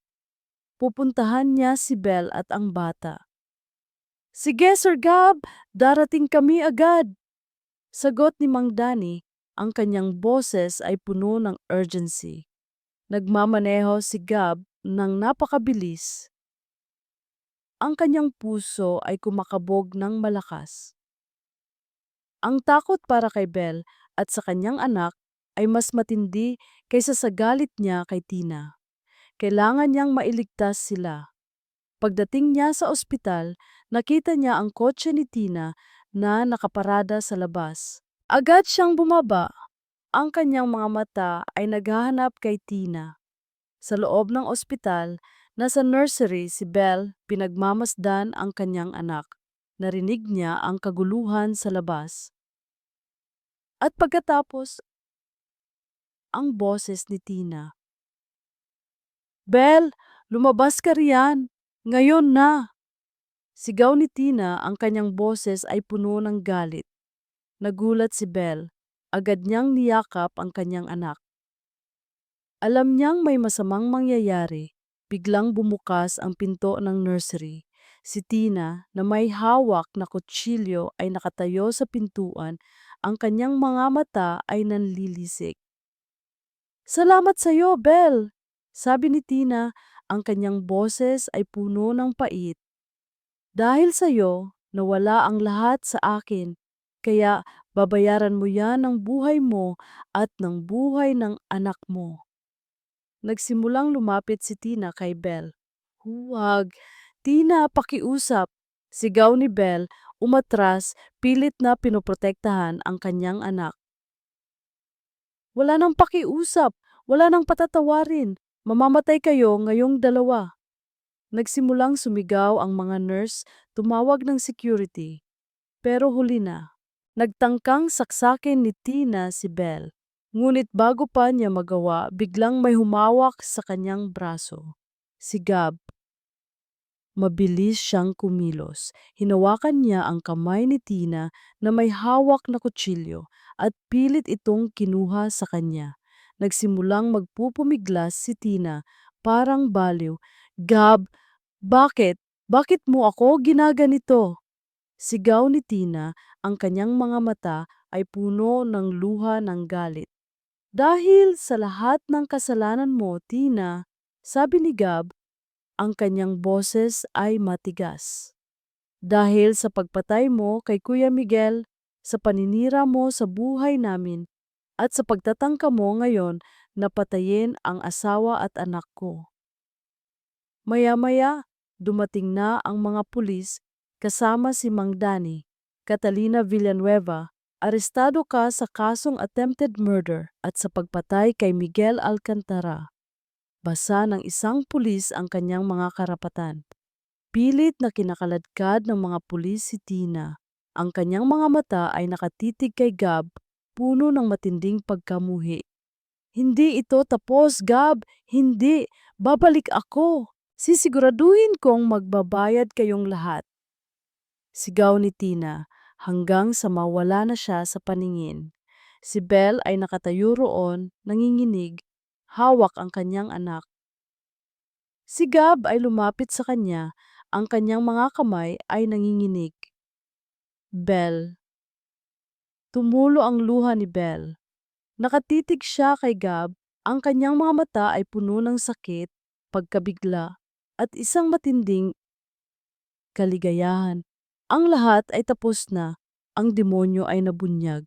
pupuntahan niya si Belle at ang bata. Sige, Sir Gab, darating kami agad. Sagot ni Mang Danny, ang kanyang boses ay puno ng urgency. Nagmamaneho si Gab ng napakabilis. Ang kanyang puso ay kumakabog ng malakas. Ang takot para kay Belle at sa kanyang anak ay mas matindi kaysa sa galit niya kay Tina. Kailangan niyang mailigtas sila. Pagdating niya sa ospital, nakita niya ang kotse ni Tina na nakaparada sa labas. Agad siyang bumaba. Ang kanyang mga mata ay naghahanap kay Tina. Sa loob ng ospital, nasa nursery si Belle, pinagmamasdan ang kanyang anak. Narinig niya ang kaguluhan sa labas. At pagkatapos, ang boses ni Tina. Belle, lumabas ka riyan. Ngayon na. Sigaw ni Tina, ang kanyang boses ay puno ng galit. Nagulat si Belle. Agad niyang niyakap ang kanyang anak. Alam niyang may masamang mangyayari. Biglang bumukas ang pinto ng nursery. Si Tina na may hawak na kutsilyo ay nakatayo sa pintuan. Ang kanyang mga mata ay nanlilisik. Salamat sa iyo, Belle! Sabi ni Tina, ang kanyang boses ay puno ng pait. Dahil sa iyo, nawala ang lahat sa akin. Kaya babayaran mo yan ng buhay mo at ng buhay ng anak mo. Nagsimulang lumapit si Tina kay Belle. Huwag! Tina, pakiusap! Sigaw ni Belle, umatras, pilit na pinoprotektahan ang kanyang anak. Wala nang pakiusap, wala nang patatawarin. Mamamatay kayo ngayong dalawa. Nagsimulang sumigaw ang mga nurse, tumawag ng security. Pero huli na. Nagtangkang saksakin ni Tina si Belle. Ngunit bago pa niya magawa, biglang may humawak sa kanyang braso. Si Gab. Mabilis siyang kumilos. Hinawakan niya ang kamay ni Tina na may hawak na kutsilyo at pilit itong kinuha sa kanya. Nagsimulang magpupumiglas si Tina, parang baliw. Gab, bakit? Bakit mo ako ginaganito? Sigaw ni Tina, ang kanyang mga mata ay puno ng luha ng galit. Dahil sa lahat ng kasalanan mo, Tina, sabi ni Gab, ang kanyang boses ay matigas. Dahil sa pagpatay mo kay Kuya Miguel, sa paninira mo sa buhay namin, at sa pagtatangka mo ngayon na patayin ang asawa at anak ko. Maya-maya, dumating na ang mga pulis kasama si Mang Danny. Catalina Villanueva, arestado ka sa kasong attempted murder at sa pagpatay kay Miguel Alcantara. Basa ng isang pulis ang kanyang mga karapatan. Pilit na kinakaladkad ng mga pulis si Tina. Ang kanyang mga mata ay nakatitig kay Gab, puno ng matinding pagkamuhi. Hindi ito tapos, Gab. Hindi. Babalik ako. Sisiguraduhin kong magbabayad kayong lahat. Sigaw ni Tina hanggang sa mawala na siya sa paningin. Si Belle ay nakatayo roon, nanginginig, hawak ang kanyang anak. Si Gab ay lumapit sa kanya, ang kanyang mga kamay ay nanginginig. Belle. Tumulo ang luha ni Belle. Nakatitig siya kay Gab, ang kanyang mga mata ay puno ng sakit, pagkabigla, at isang matinding kaligayahan. Ang lahat ay tapos na, ang demonyo ay nabunyag.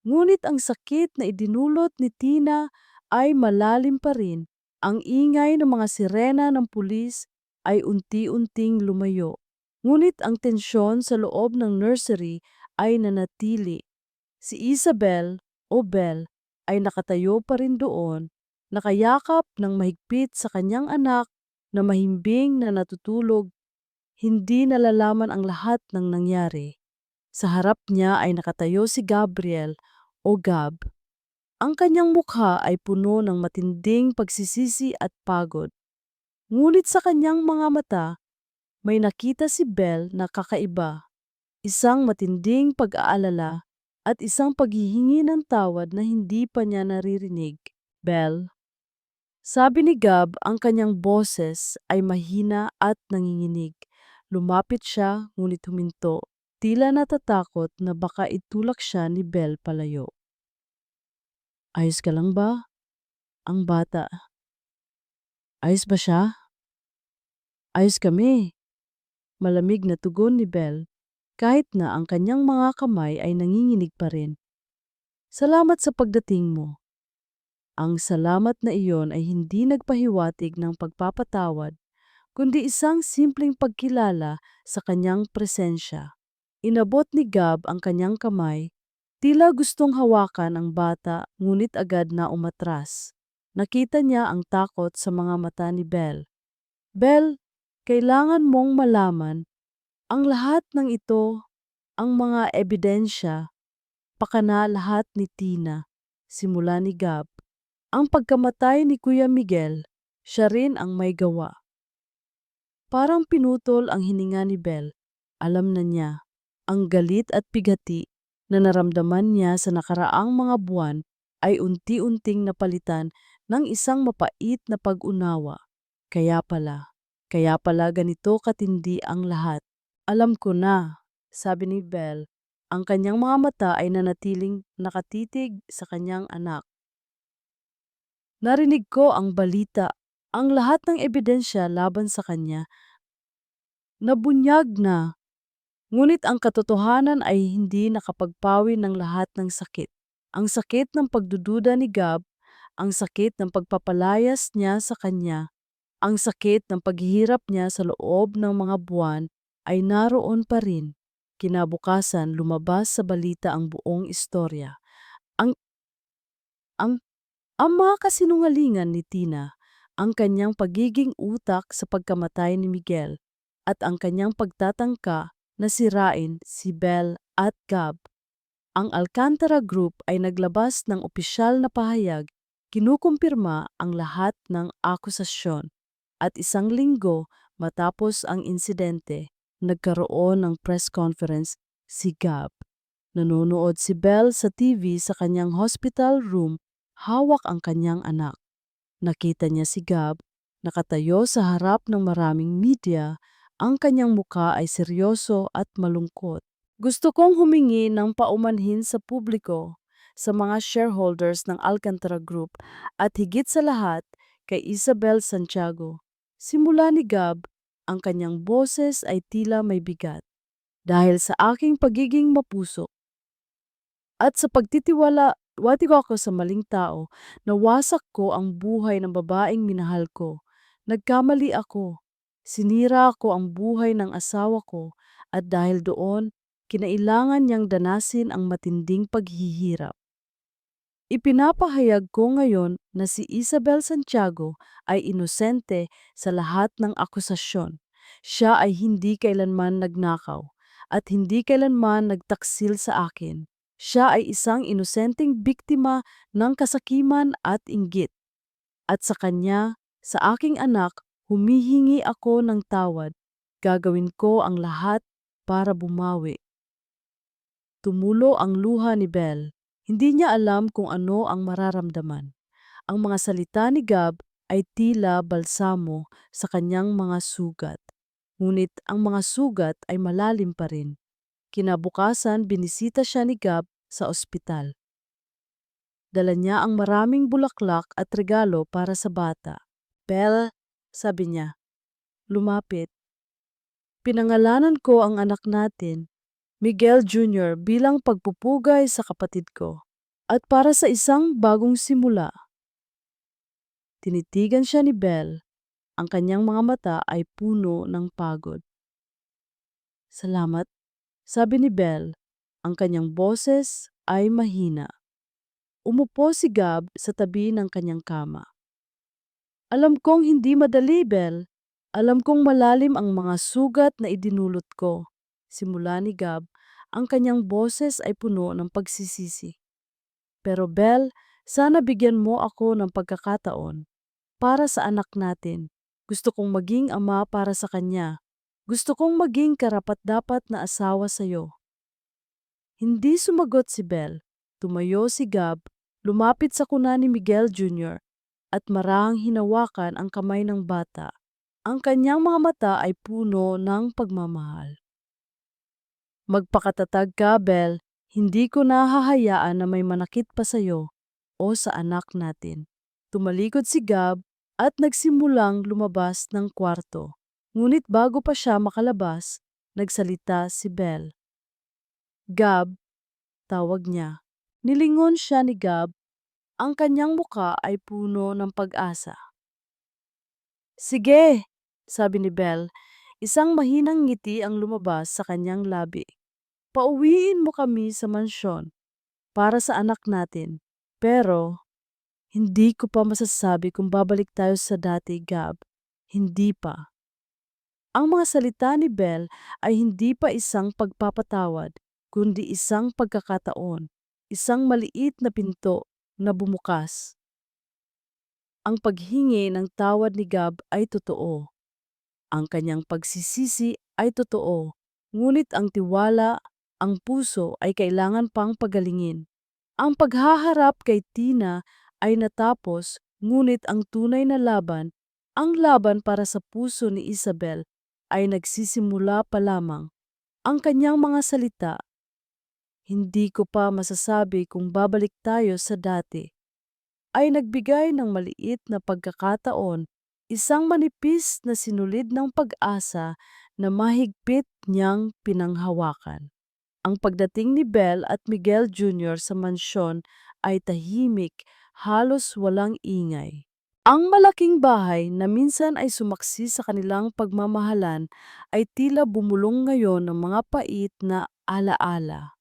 Ngunit ang sakit na idinulot ni Tina ay malalim pa rin. Ang ingay ng mga sirena ng pulis ay unti-unting lumayo. Ngunit ang tensyon sa loob ng nursery ay nanatili. Si Isabel o Belle ay nakatayo pa rin doon, nakayakap ng mahigpit sa kanyang anak na mahimbing na natutulog. Hindi nalalaman ang lahat ng nangyari. Sa harap niya ay nakatayo si Gabriel o Gab. Ang kanyang mukha ay puno ng matinding pagsisisi at pagod. Ngunit sa kanyang mga mata, may nakita si Belle na kakaiba, isang matinding pag-aalala at isang paghihingi ng tawad na hindi pa niya naririnig. Belle, sabi ni Gab, ang kanyang boses ay mahina at nanginginig. Lumapit siya ngunit huminto, tila natatakot na baka itulak siya ni Belle palayo. Ayos ka lang ba? Ang bata. Ayos ba siya? Ayos kami. Malamig na tugon ni Belle, kahit na ang kanyang mga kamay ay nanginginig pa rin. Salamat sa pagdating mo. Ang salamat na iyon ay hindi nagpahiwatig ng pagpapatawad, kundi isang simpleng pagkilala sa kanyang presensya. Inabot ni Gab ang kanyang kamay, tila gustong hawakan ang bata ngunit agad na umatras. Nakita niya ang takot sa mga mata ni Belle. Belle, kailangan mong malaman ang lahat ng ito, ang mga ebidensya, pakana lahat ni Tina, simula ni Gab. Ang pagkamatay ni Kuya Miguel, siya rin ang may gawa. Parang pinutol ang hininga ni Belle. Alam na niya, ang galit at bigati na naramdaman niya sa nakaraang mga buwan ay unti-unting napalitan ng isang mapait na pag-unawa. Kaya pala ganito katindi ang lahat. Alam ko na, sabi ni Belle, ang kanyang mga mata ay nanatiling nakatitig sa kanyang anak. Narinig ko ang balita, ang lahat ng ebidensya laban sa kanya. Nabunyag na, ngunit ang katotohanan ay hindi nakapagpawi ng lahat ng sakit. Ang sakit ng pagdududa ni Gab, ang sakit ng pagpapalayas niya sa kanya, ang sakit ng paghihirap niya sa loob ng mga buwan ay naroon pa rin. Kinabukasan lumabas sa balita ang buong istorya. Ang, ang Ang mga kasinungalingan ni Tina, ang kanyang pagiging utak sa pagkamatay ni Miguel, at ang kanyang pagtatangka na sirain si Belle at Gab. Ang Alcantara Group ay naglabas ng opisyal na pahayag, kinukumpirma ang lahat ng akusasyon. At isang linggo matapos ang insidente, nagkaroon ng press conference si Gab. Nanonood si Belle sa TV sa kanyang hospital room. Hawak ang kanyang anak. Nakita niya si Gab, nakatayo sa harap ng maraming media, ang kanyang mukha ay seryoso at malungkot. Gusto kong humingi ng paumanhin sa publiko, sa mga shareholders ng Alcantara Group at higit sa lahat kay Isabel Santiago. Simula ni Gab, ang kanyang boses ay tila may bigat. Dahil sa aking pagiging mapuso at sa pagtitiwala ko sa maling tao, nawasak ko ang buhay ng babaeng minahal ko. Nagkamali ako. Sinira ko ang buhay ng asawa ko at dahil doon, kinailangan niyang danasin ang matinding paghihirap. Ipinapahayag ko ngayon na si Isabel Santiago ay inosente sa lahat ng akusasyon. Siya ay hindi kailanman nagnakaw at hindi kailanman nagtaksil sa akin. Siya ay isang inosenteng biktima ng kasakiman at inggit. At sa kanya, sa aking anak, humihingi ako ng tawad. Gagawin ko ang lahat para bumawi. Tumulo ang luha ni Belle. Hindi niya alam kung ano ang mararamdaman. Ang mga salita ni Gab ay tila balsamo sa kanyang mga sugat. Ngunit ang mga sugat ay malalim pa rin. Kinabukasan, binisita siya ni Gab sa ospital. Dala niya ang maraming bulaklak at regalo para sa bata. Belle, sabi niya, lumapit. Pinangalanan ko ang anak natin, Miguel Jr. bilang pagpupugay sa kapatid ko. At para sa isang bagong simula. Tinitigan siya ni Belle. Ang kanyang mga mata ay puno ng pagod. Salamat, sabi ni Belle. Ang kanyang boses ay mahina. Umupo si Gab sa tabi ng kanyang kama. Alam kong hindi madali, Belle. Alam kong malalim ang mga sugat na idinulot ko. Simula ni Gab, ang kanyang boses ay puno ng pagsisisi. Pero Belle, sana bigyan mo ako ng pagkakataon para sa anak natin. Gusto kong maging ama para sa kanya. Gusto kong maging karapat-dapat na asawa sa'yo. Hindi sumagot si Belle. Tumayo si Gab, lumapit sa kuna ni Miguel Jr. at marahang hinawakan ang kamay ng bata. Ang kanyang mga mata ay puno ng pagmamahal. Magpakatatag ka, Belle. Hindi ko nahahayaan na may manakit pa sa'yo o sa anak natin. Tumalikod si Gab at nagsimulang lumabas ng kwarto. Ngunit bago pa siya makalabas, nagsalita si Belle. Gab, tawag niya. Nilingon siya ni Gab. Ang kanyang muka ay puno ng pag-asa. Sige, sabi ni Belle. Isang mahinang ngiti ang lumabas sa kanyang labi. Pauwiin mo kami sa mansyon para sa anak natin. Pero, hindi ko pa masasabi kung babalik tayo sa dati, Gab. Hindi pa. Ang mga salita ni Belle ay hindi pa isang pagpapatawad, kundi isang pagkakataon, isang maliit na pinto na bumukas. Ang paghingi ng tawad ni Gab ay totoo. Ang kanyang pagsisisi ay totoo. Ngunit ang tiwala, ang puso ay kailangan pang pagalingin. Ang paghaharap kay Tina ay natapos, ngunit ang tunay na laban, ang laban para sa puso ni Isabel, ay nagsisimula pa lamang. Ang kanyang mga salita, hindi ko pa masasabi kung babalik tayo sa dati, ay nagbigay ng maliit na pagkakataon, isang manipis na sinulid ng pag-asa na mahigpit niyang pinanghawakan. Ang pagdating ni Belle at Miguel Jr. sa mansyon ay tahimik, halos walang ingay. Ang malaking bahay na minsan ay sumaksi sa kanilang pagmamahalan ay tila bumulong ngayon ng mga pait na alaala.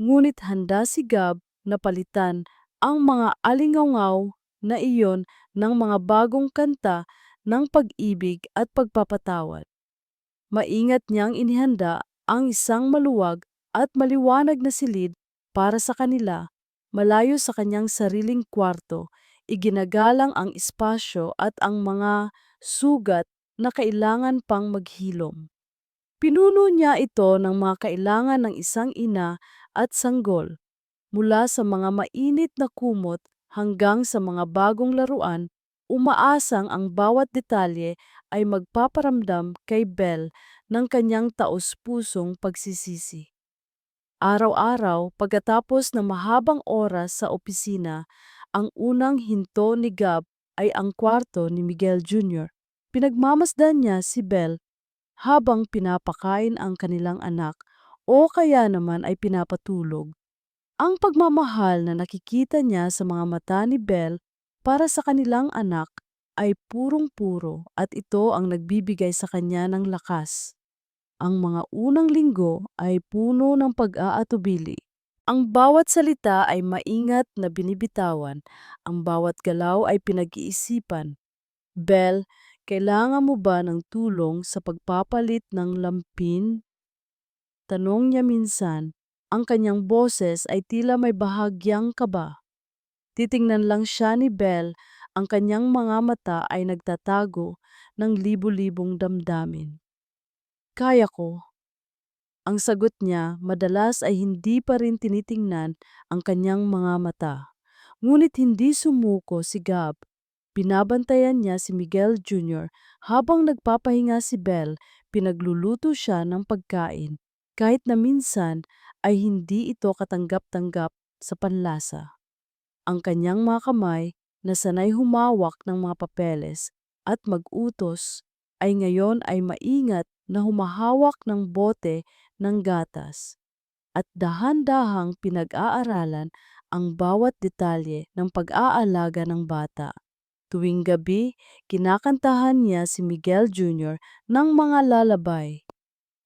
Ngunit handa si Gab na palitan ang mga alingawngaw na iyon ng mga bagong kanta ng pag-ibig at pagpapatawad. Maingat niyang inihanda ang isang maluwag at maliwanag na silid para sa kanila, malayo sa kanyang sariling kwarto, iginagalang ang espasyo at ang mga sugat na kailangan pang maghilom. Pinuno niya ito ng mga kailangan ng isang ina at sanggol, mula sa mga mainit na kumot hanggang sa mga bagong laruan, umaasang ang bawat detalye ay magpaparamdam kay Belle ng kanyang taos-pusong pagsisisi. Araw-araw, pagkatapos ng mahabang oras sa opisina, ang unang hinto ni Gab ay ang kwarto ni Miguel Jr. Pinagmamasdan niya si Belle habang pinapakain ang kanilang anak o kaya naman ay pinapatulog. Ang pagmamahal na nakikita niya sa mga mata ni Belle para sa kanilang anak ay purong-puro at ito ang nagbibigay sa kanya ng lakas. Ang mga unang linggo ay puno ng pag-aatubili. Ang bawat salita ay maingat na binibitawan, ang bawat galaw ay pinag-iisipan. Belle, kailangan mo ba ng tulong sa pagpapalit ng lampin? Tanong niya minsan. Ang kanyang boses ay tila may bahagyang kaba. Titingnan lang siya ni Belle, ang kanyang mga mata ay nagtatago ng libu-libong damdamin. Kaya ko. Ang sagot niya madalas ay hindi pa rin tinitingnan ang kanyang mga mata. Ngunit hindi sumuko si Gab. Binabantayan niya si Miguel Jr. habang nagpapahinga si Belle, pinagluluto siya ng pagkain. Kahit na minsan ay hindi ito katanggap-tanggap sa panlasa. Ang kanyang mga kamay na sanay humawak ng mga papeles at mag-utos ay ngayon ay maingat na humahawak ng bote ng gatas at dahan-dahang pinag-aaralan ang bawat detalye ng pag-aalaga ng bata. Tuwing gabi, kinakantahan niya si Miguel Jr. ng mga lalabay.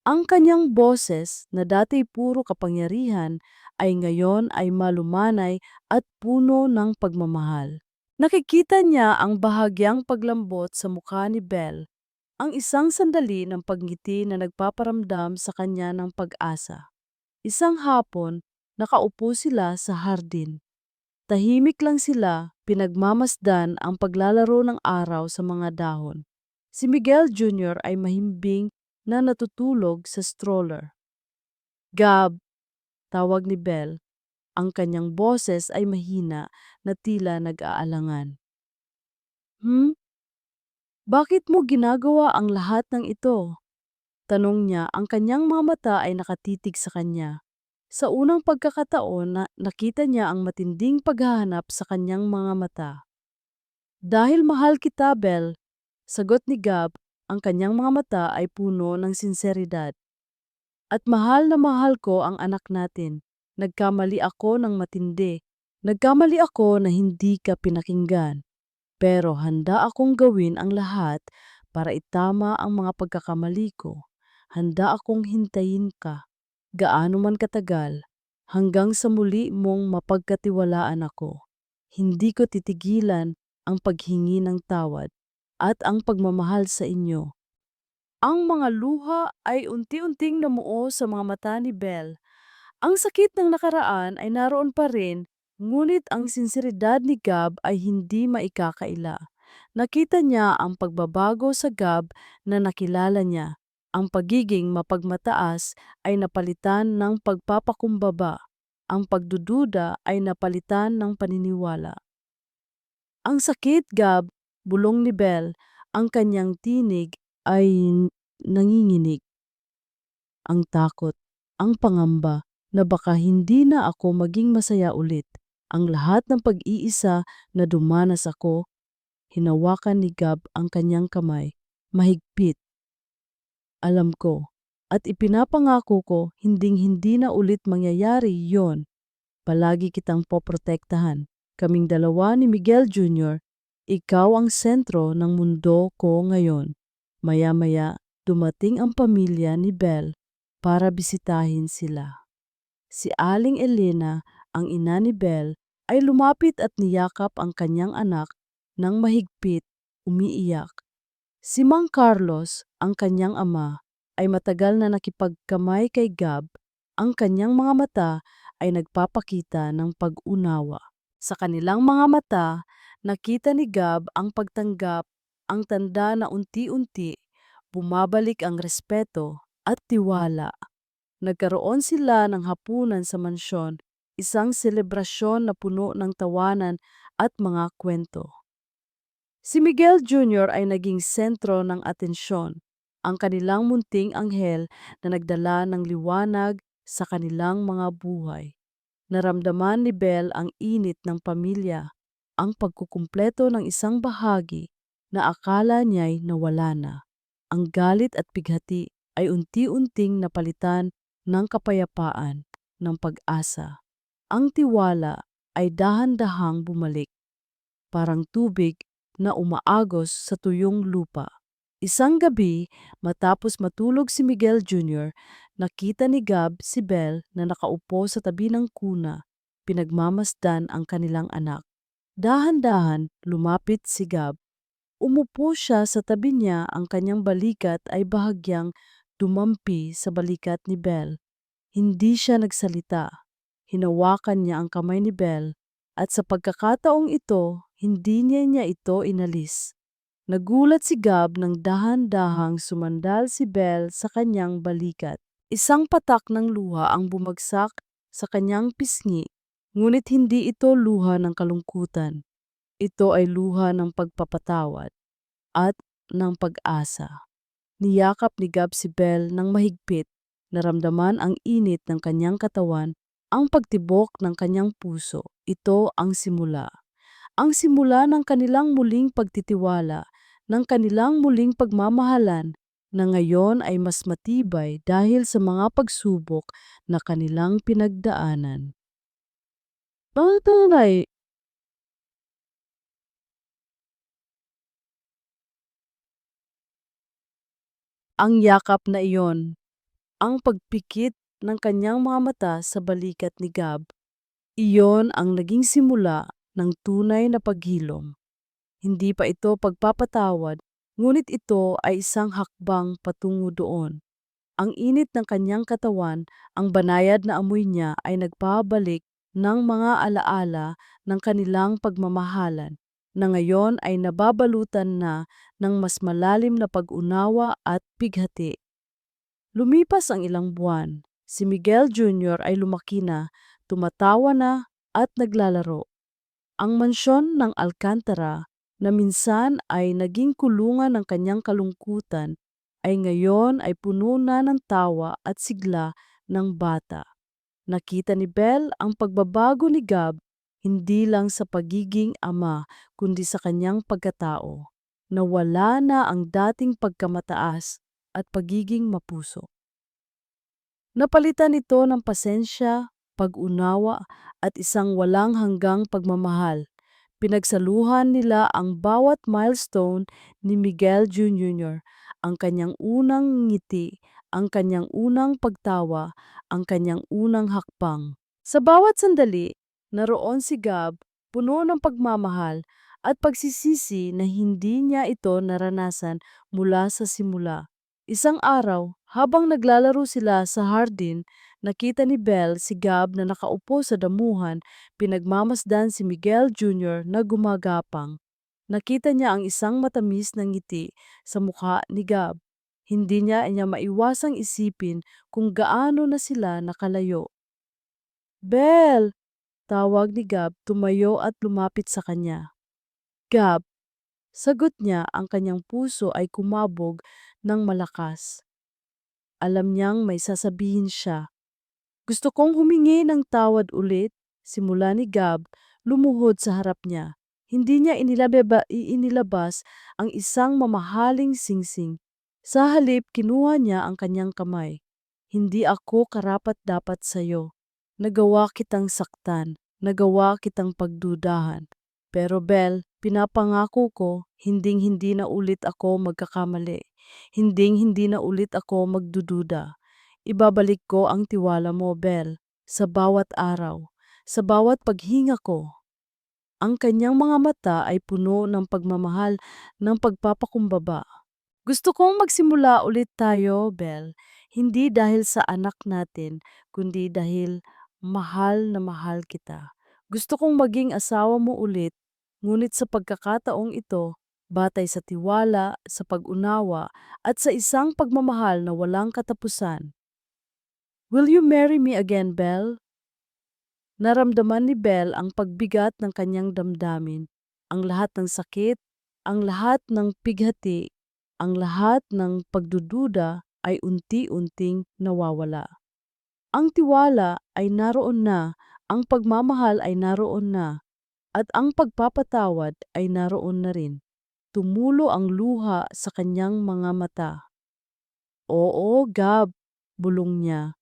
Ang kanyang boses na dati puro kapangyarihan ay ngayon ay malumanay at puno ng pagmamahal. Nakikita niya ang bahagyang paglambot sa mukha ni Belle, ang isang sandali ng pagngiti na nagpaparamdam sa kanya ng pag-asa. Isang hapon, nakaupo sila sa hardin. Tahimik lang sila, pinagmamasdan ang paglalaro ng araw sa mga dahon. Si Miguel Jr. ay mahimbing na natutulog sa stroller. Gab, tawag ni Belle, ang kanyang boses ay mahina na tila nag-aalangan. Hmm? Bakit mo ginagawa ang lahat ng ito? Tanong niya, ang kanyang mga mata ay nakatitig sa kanya. Sa unang pagkakataon na nakita niya ang matinding paghahanap sa kanyang mga mata. Dahil mahal kita, Belle, sagot ni Gab, ang kanyang mga mata ay puno ng sinseridad. At mahal na mahal ko ang anak natin. Nagkamali ako ng matindi. Nagkamali ako na hindi ka pinakinggan. Pero handa akong gawin ang lahat para itama ang mga pagkakamali ko. Handa akong hintayin ka, gaano man katagal, hanggang sa muli mong mapagkatiwalaan ako. Hindi ko titigilan ang paghingi ng tawad at ang pagmamahal sa inyo. Ang mga luha ay unti-unting namuo sa mga mata ni Belle. Ang sakit ng nakaraan ay naroon pa rin, ngunit ang sinseridad ni Gab ay hindi maikakaila. Nakita niya ang pagbabago sa Gab na nakilala niya. Ang pagiging mapagmataas ay napalitan ng pagpapakumbaba. Ang pagdududa ay napalitan ng paniniwala. Ang sakit, Gab, bulong ni Belle, ang kanyang tinig ay nanginginig. Ang takot, ang pangamba na baka hindi na ako maging masaya ulit. Ang lahat ng pag-iisa na dumanas ako, hinawakan ni Gab ang kanyang kamay, mahigpit. Alam ko, at ipinapangako ko, hinding-hindi na ulit mangyayari yon. Palagi kitang poprotektahan. Kaming dalawa ni Miguel Jr., ikaw ang sentro ng mundo ko ngayon. Maya-maya, dumating ang pamilya ni Belle para bisitahin sila. Si Aling Elena, ang ina ni Belle, ay lumapit at niyakap ang kanyang anak ng mahigpit, umiiyak. Si Mang Carlos, ang kanyang ama, ay matagal na nakipagkamay kay Gab. Ang kanyang mga mata ay nagpapakita ng pag-unawa. Sa kanilang mga mata, nakita ni Gab ang pagtanggap, ang tanda na unti-unti bumabalik ang respeto at tiwala. Nagkaroon sila ng hapunan sa mansyon, isang selebrasyon na puno ng tawanan at mga kwento. Si Miguel Jr. ay naging sentro ng atensyon, ang kanilang munting anghel na nagdala ng liwanag sa kanilang mga buhay. Naramdaman ni Belle ang init ng pamilya, ang pagkukumpleto ng isang bahagi na akala niya'y nawala na. Ang galit at pighati ay unti-unting napalitan ng kapayapaan, ng pag-asa. Ang tiwala ay dahan-dahang bumalik, parang tubig na umaagos sa tuyong lupa. Isang gabi, matapos matulog si Miguel Jr., nakita ni Gab si Belle na nakaupo sa tabi ng kuna, pinagmamasdan ang kanilang anak. Dahan-dahan lumapit si Gab. Umupo siya sa tabi niya, ang kanyang balikat ay bahagyang dumampi sa balikat ni Belle. Hindi siya nagsalita. Hinawakan niya ang kamay ni Belle at sa pagkakataong ito, hindi niya ito inalis. Nagulat si Gab nang dahan-dahang sumandal si Belle sa kanyang balikat. Isang patak ng luha ang bumagsak sa kanyang pisngi, ngunit hindi ito luha ng kalungkutan. Ito ay luha ng pagpapatawad at ng pag-asa. Niyakap ni Gab si Belle ng mahigpit, naramdaman ang init ng kanyang katawan, ang pagtibok ng kanyang puso. Ito ang simula. Ang simula ng kanilang muling pagtitiwala, ng kanilang muling pagmamahalan, na ngayon ay mas matibay dahil sa mga pagsubok na kanilang pinagdaanan. Pagtanay, ang yakap na iyon, ang pagpikit ng kanyang mga mata sa balikat ni Gab, iyon ang naging simula ng tunay na paghilom. Hindi pa ito pagpapatawad, ngunit ito ay isang hakbang patungo doon. Ang init ng kanyang katawan, ang banayad na amoy niya ay nagpabalik ng mga alaala ng kanilang pagmamahalan. na ngayon ay nababalutan na ng mas malalim na pag-unawa at pighati. Lumipas ang ilang buwan. Si Miguel Jr. ay lumaki na, tumatawa na at naglalaro. Ang mansyon ng Alcantara na minsan ay naging kulungan ng kanyang kalungkutan ay ngayon ay puno na ng tawa at sigla ng bata. Nakita ni Belle ang pagbabago ni Gab hindi lang sa pagiging ama kundi sa kanyang pagkatao. Nawala na ang dating pagkamataas at pagiging mapuso. Napalitan ito ng pasensya, pag-unawa at isang walang hanggang pagmamahal. Pinagsaluhan nila ang bawat milestone ni Miguel Jr., ang kanyang unang ngiti, ang kanyang unang pagtawa, ang kanyang unang hakbang. Sa bawat sandali, naroon si Gab, puno ng pagmamahal at pagsisisi na hindi niya ito naranasan mula sa simula. Isang araw, habang naglalaro sila sa hardin, nakita ni Belle si Gab na nakaupo sa damuhan, pinagmamasdan si Miguel Jr. na gumagapang. Nakita niya ang isang matamis na ngiti sa mukha ni Gab. Hindi niya maiwasang isipin kung gaano na sila nakalayo. Belle! Tawag ni Gab, tumayo at lumapit sa kanya. Gab! Sagot niya, ang kanyang puso ay kumabog ng malakas. Alam niyang may sasabihin siya. Gusto kong humingi ng tawad ulit, simula ni Gab, lumuhod sa harap niya. Hindi niya inilabas ang isang mamahaling singsing. Sa halip, kinuha niya ang kanyang kamay. Hindi ako karapat-dapat sa'yo. Nagawa kitang saktan, nagawa kitang pagdudahan. Pero Belle, pinapangako ko, hinding-hindi na ulit ako magkakamali. Hinding-hindi na ulit ako magdududa. Ibabalik ko ang tiwala mo, Belle, sa bawat araw, sa bawat paghinga ko. Ang kanyang mga mata ay puno ng pagmamahal ng pagpapakumbaba. Gusto kong magsimula ulit tayo, Belle, hindi dahil sa anak natin, kundi dahil mahal na mahal kita. Gusto kong maging asawa mo ulit, ngunit sa pagkakataong ito, batay sa tiwala, sa pag-unawa, at sa isang pagmamahal na walang katapusan. Will you marry me again, Belle? Naramdaman ni Belle ang pagbigat ng kanyang damdamin, ang lahat ng sakit, ang lahat ng pighati, ang lahat ng pagdududa ay unti-unting nawawala. Ang tiwala ay naroon na, ang pagmamahal ay naroon na, at ang pagpapatawad ay naroon na rin. Tumulo ang luha sa kanyang mga mata. Oo, Gab, bulong niya.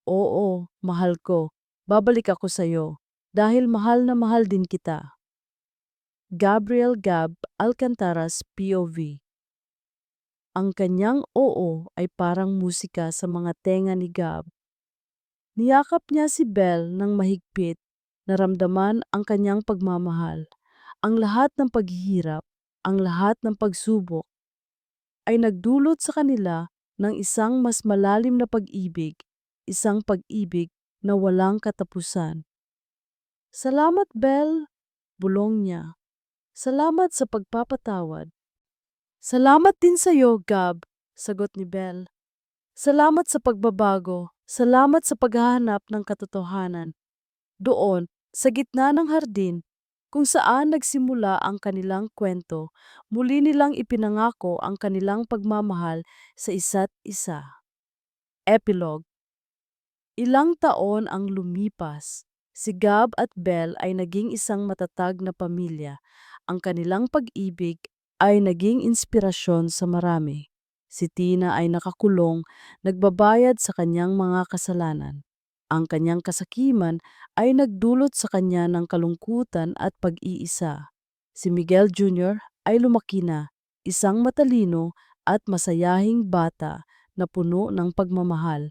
Oo, mahal ko. Babalik ako sa'yo. Dahil mahal na mahal din kita. Gabriel Gab Alcantaras POV. Ang kanyang oo ay parang musika sa mga tenga ni Gab. Niyakap niya si Belle ng mahigpit, naramdaman ang kanyang pagmamahal. Ang lahat ng paghihirap, ang lahat ng pagsubok, ay nagdulot sa kanila ng isang mas malalim na pag-ibig, isang pag-ibig na walang katapusan. Salamat, Belle, bulong niya. Salamat sa pagpapatawad. Salamat din sa iyo, Gab, sagot ni Belle. Salamat sa pagbabago. Salamat sa paghahanap ng katotohanan. Doon, sa gitna ng hardin, kung saan nagsimula ang kanilang kwento, muli nilang ipinangako ang kanilang pagmamahal sa isa't isa. Epilogue. Ilang taon ang lumipas. Si Gab at Belle ay naging isang matatag na pamilya. Ang kanilang pag-ibig ay naging inspirasyon sa marami. Si Tina ay nakakulong, nagbabayad sa kanyang mga kasalanan. Ang kanyang kasakiman ay nagdulot sa kanya ng kalungkutan at pag-iisa. Si Miguel Jr. ay lumaki na, isang matalino at masayahing bata na puno ng pagmamahal.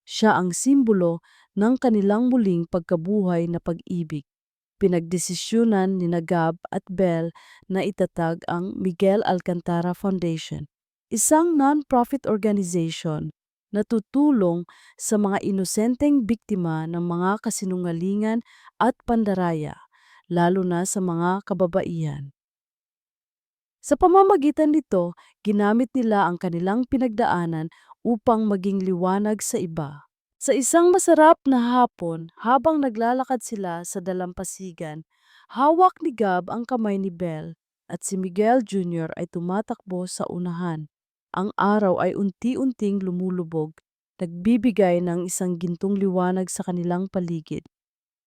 Siya ang simbolo ng kanilang muling pagkabuhay na pag-ibig. Pinagdesisyunan ni Gab at Belle na itatag ang Miguel Alcantara Foundation, isang non-profit organization na tutulong sa mga inosenteng biktima ng mga kasinungalingan at pandaraya, lalo na sa mga kababaihan. Sa pamamagitan nito, ginamit nila ang kanilang pinagdaanan upang maging liwanag sa iba. Sa isang masarap na hapon, habang naglalakad sila sa dalampasigan, hawak ni Gab ang kamay ni Belle at si Miguel Jr. ay tumatakbo sa unahan. Ang araw ay unti-unting lumulubog, nagbibigay ng isang gintong liwanag sa kanilang paligid.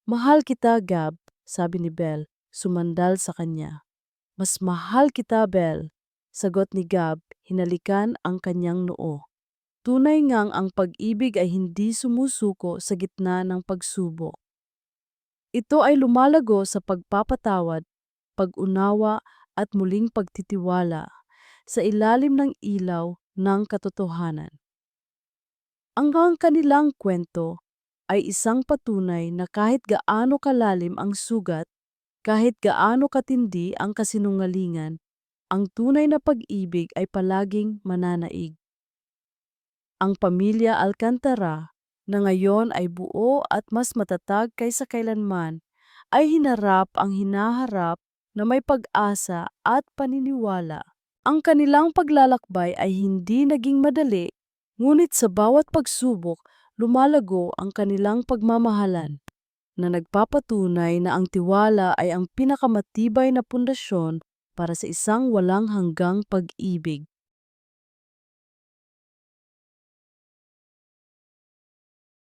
Mahal kita, Gab, sabi ni Belle, sumandal sa kanya. Mas mahal kita, Belle, sagot ni Gab, hinalikan ang kanyang noo. Tunay ngang ang pag-ibig ay hindi sumusuko sa gitna ng pagsubok. Ito ay lumalago sa pagpapatawad, pag-unawa at muling pagtitiwala sa ilalim ng ilaw ng katotohanan. Ang kanilang kwento ay isang patunay na kahit gaano kalalim ang sugat, kahit gaano katindi ang kasinungalingan, ang tunay na pag-ibig ay palaging mananaig. Ang pamilya Alcantara, na ngayon ay buo at mas matatag kaysa kailanman, ay hinarap ang hinaharap na may pag-asa at paniniwala. Ang kanilang paglalakbay ay hindi naging madali, ngunit sa bawat pagsubok, lumalago ang kanilang pagmamahalan na nagpapatunay na ang tiwala ay ang pinakamatibay na pundasyon para sa isang walang hanggang pag-ibig.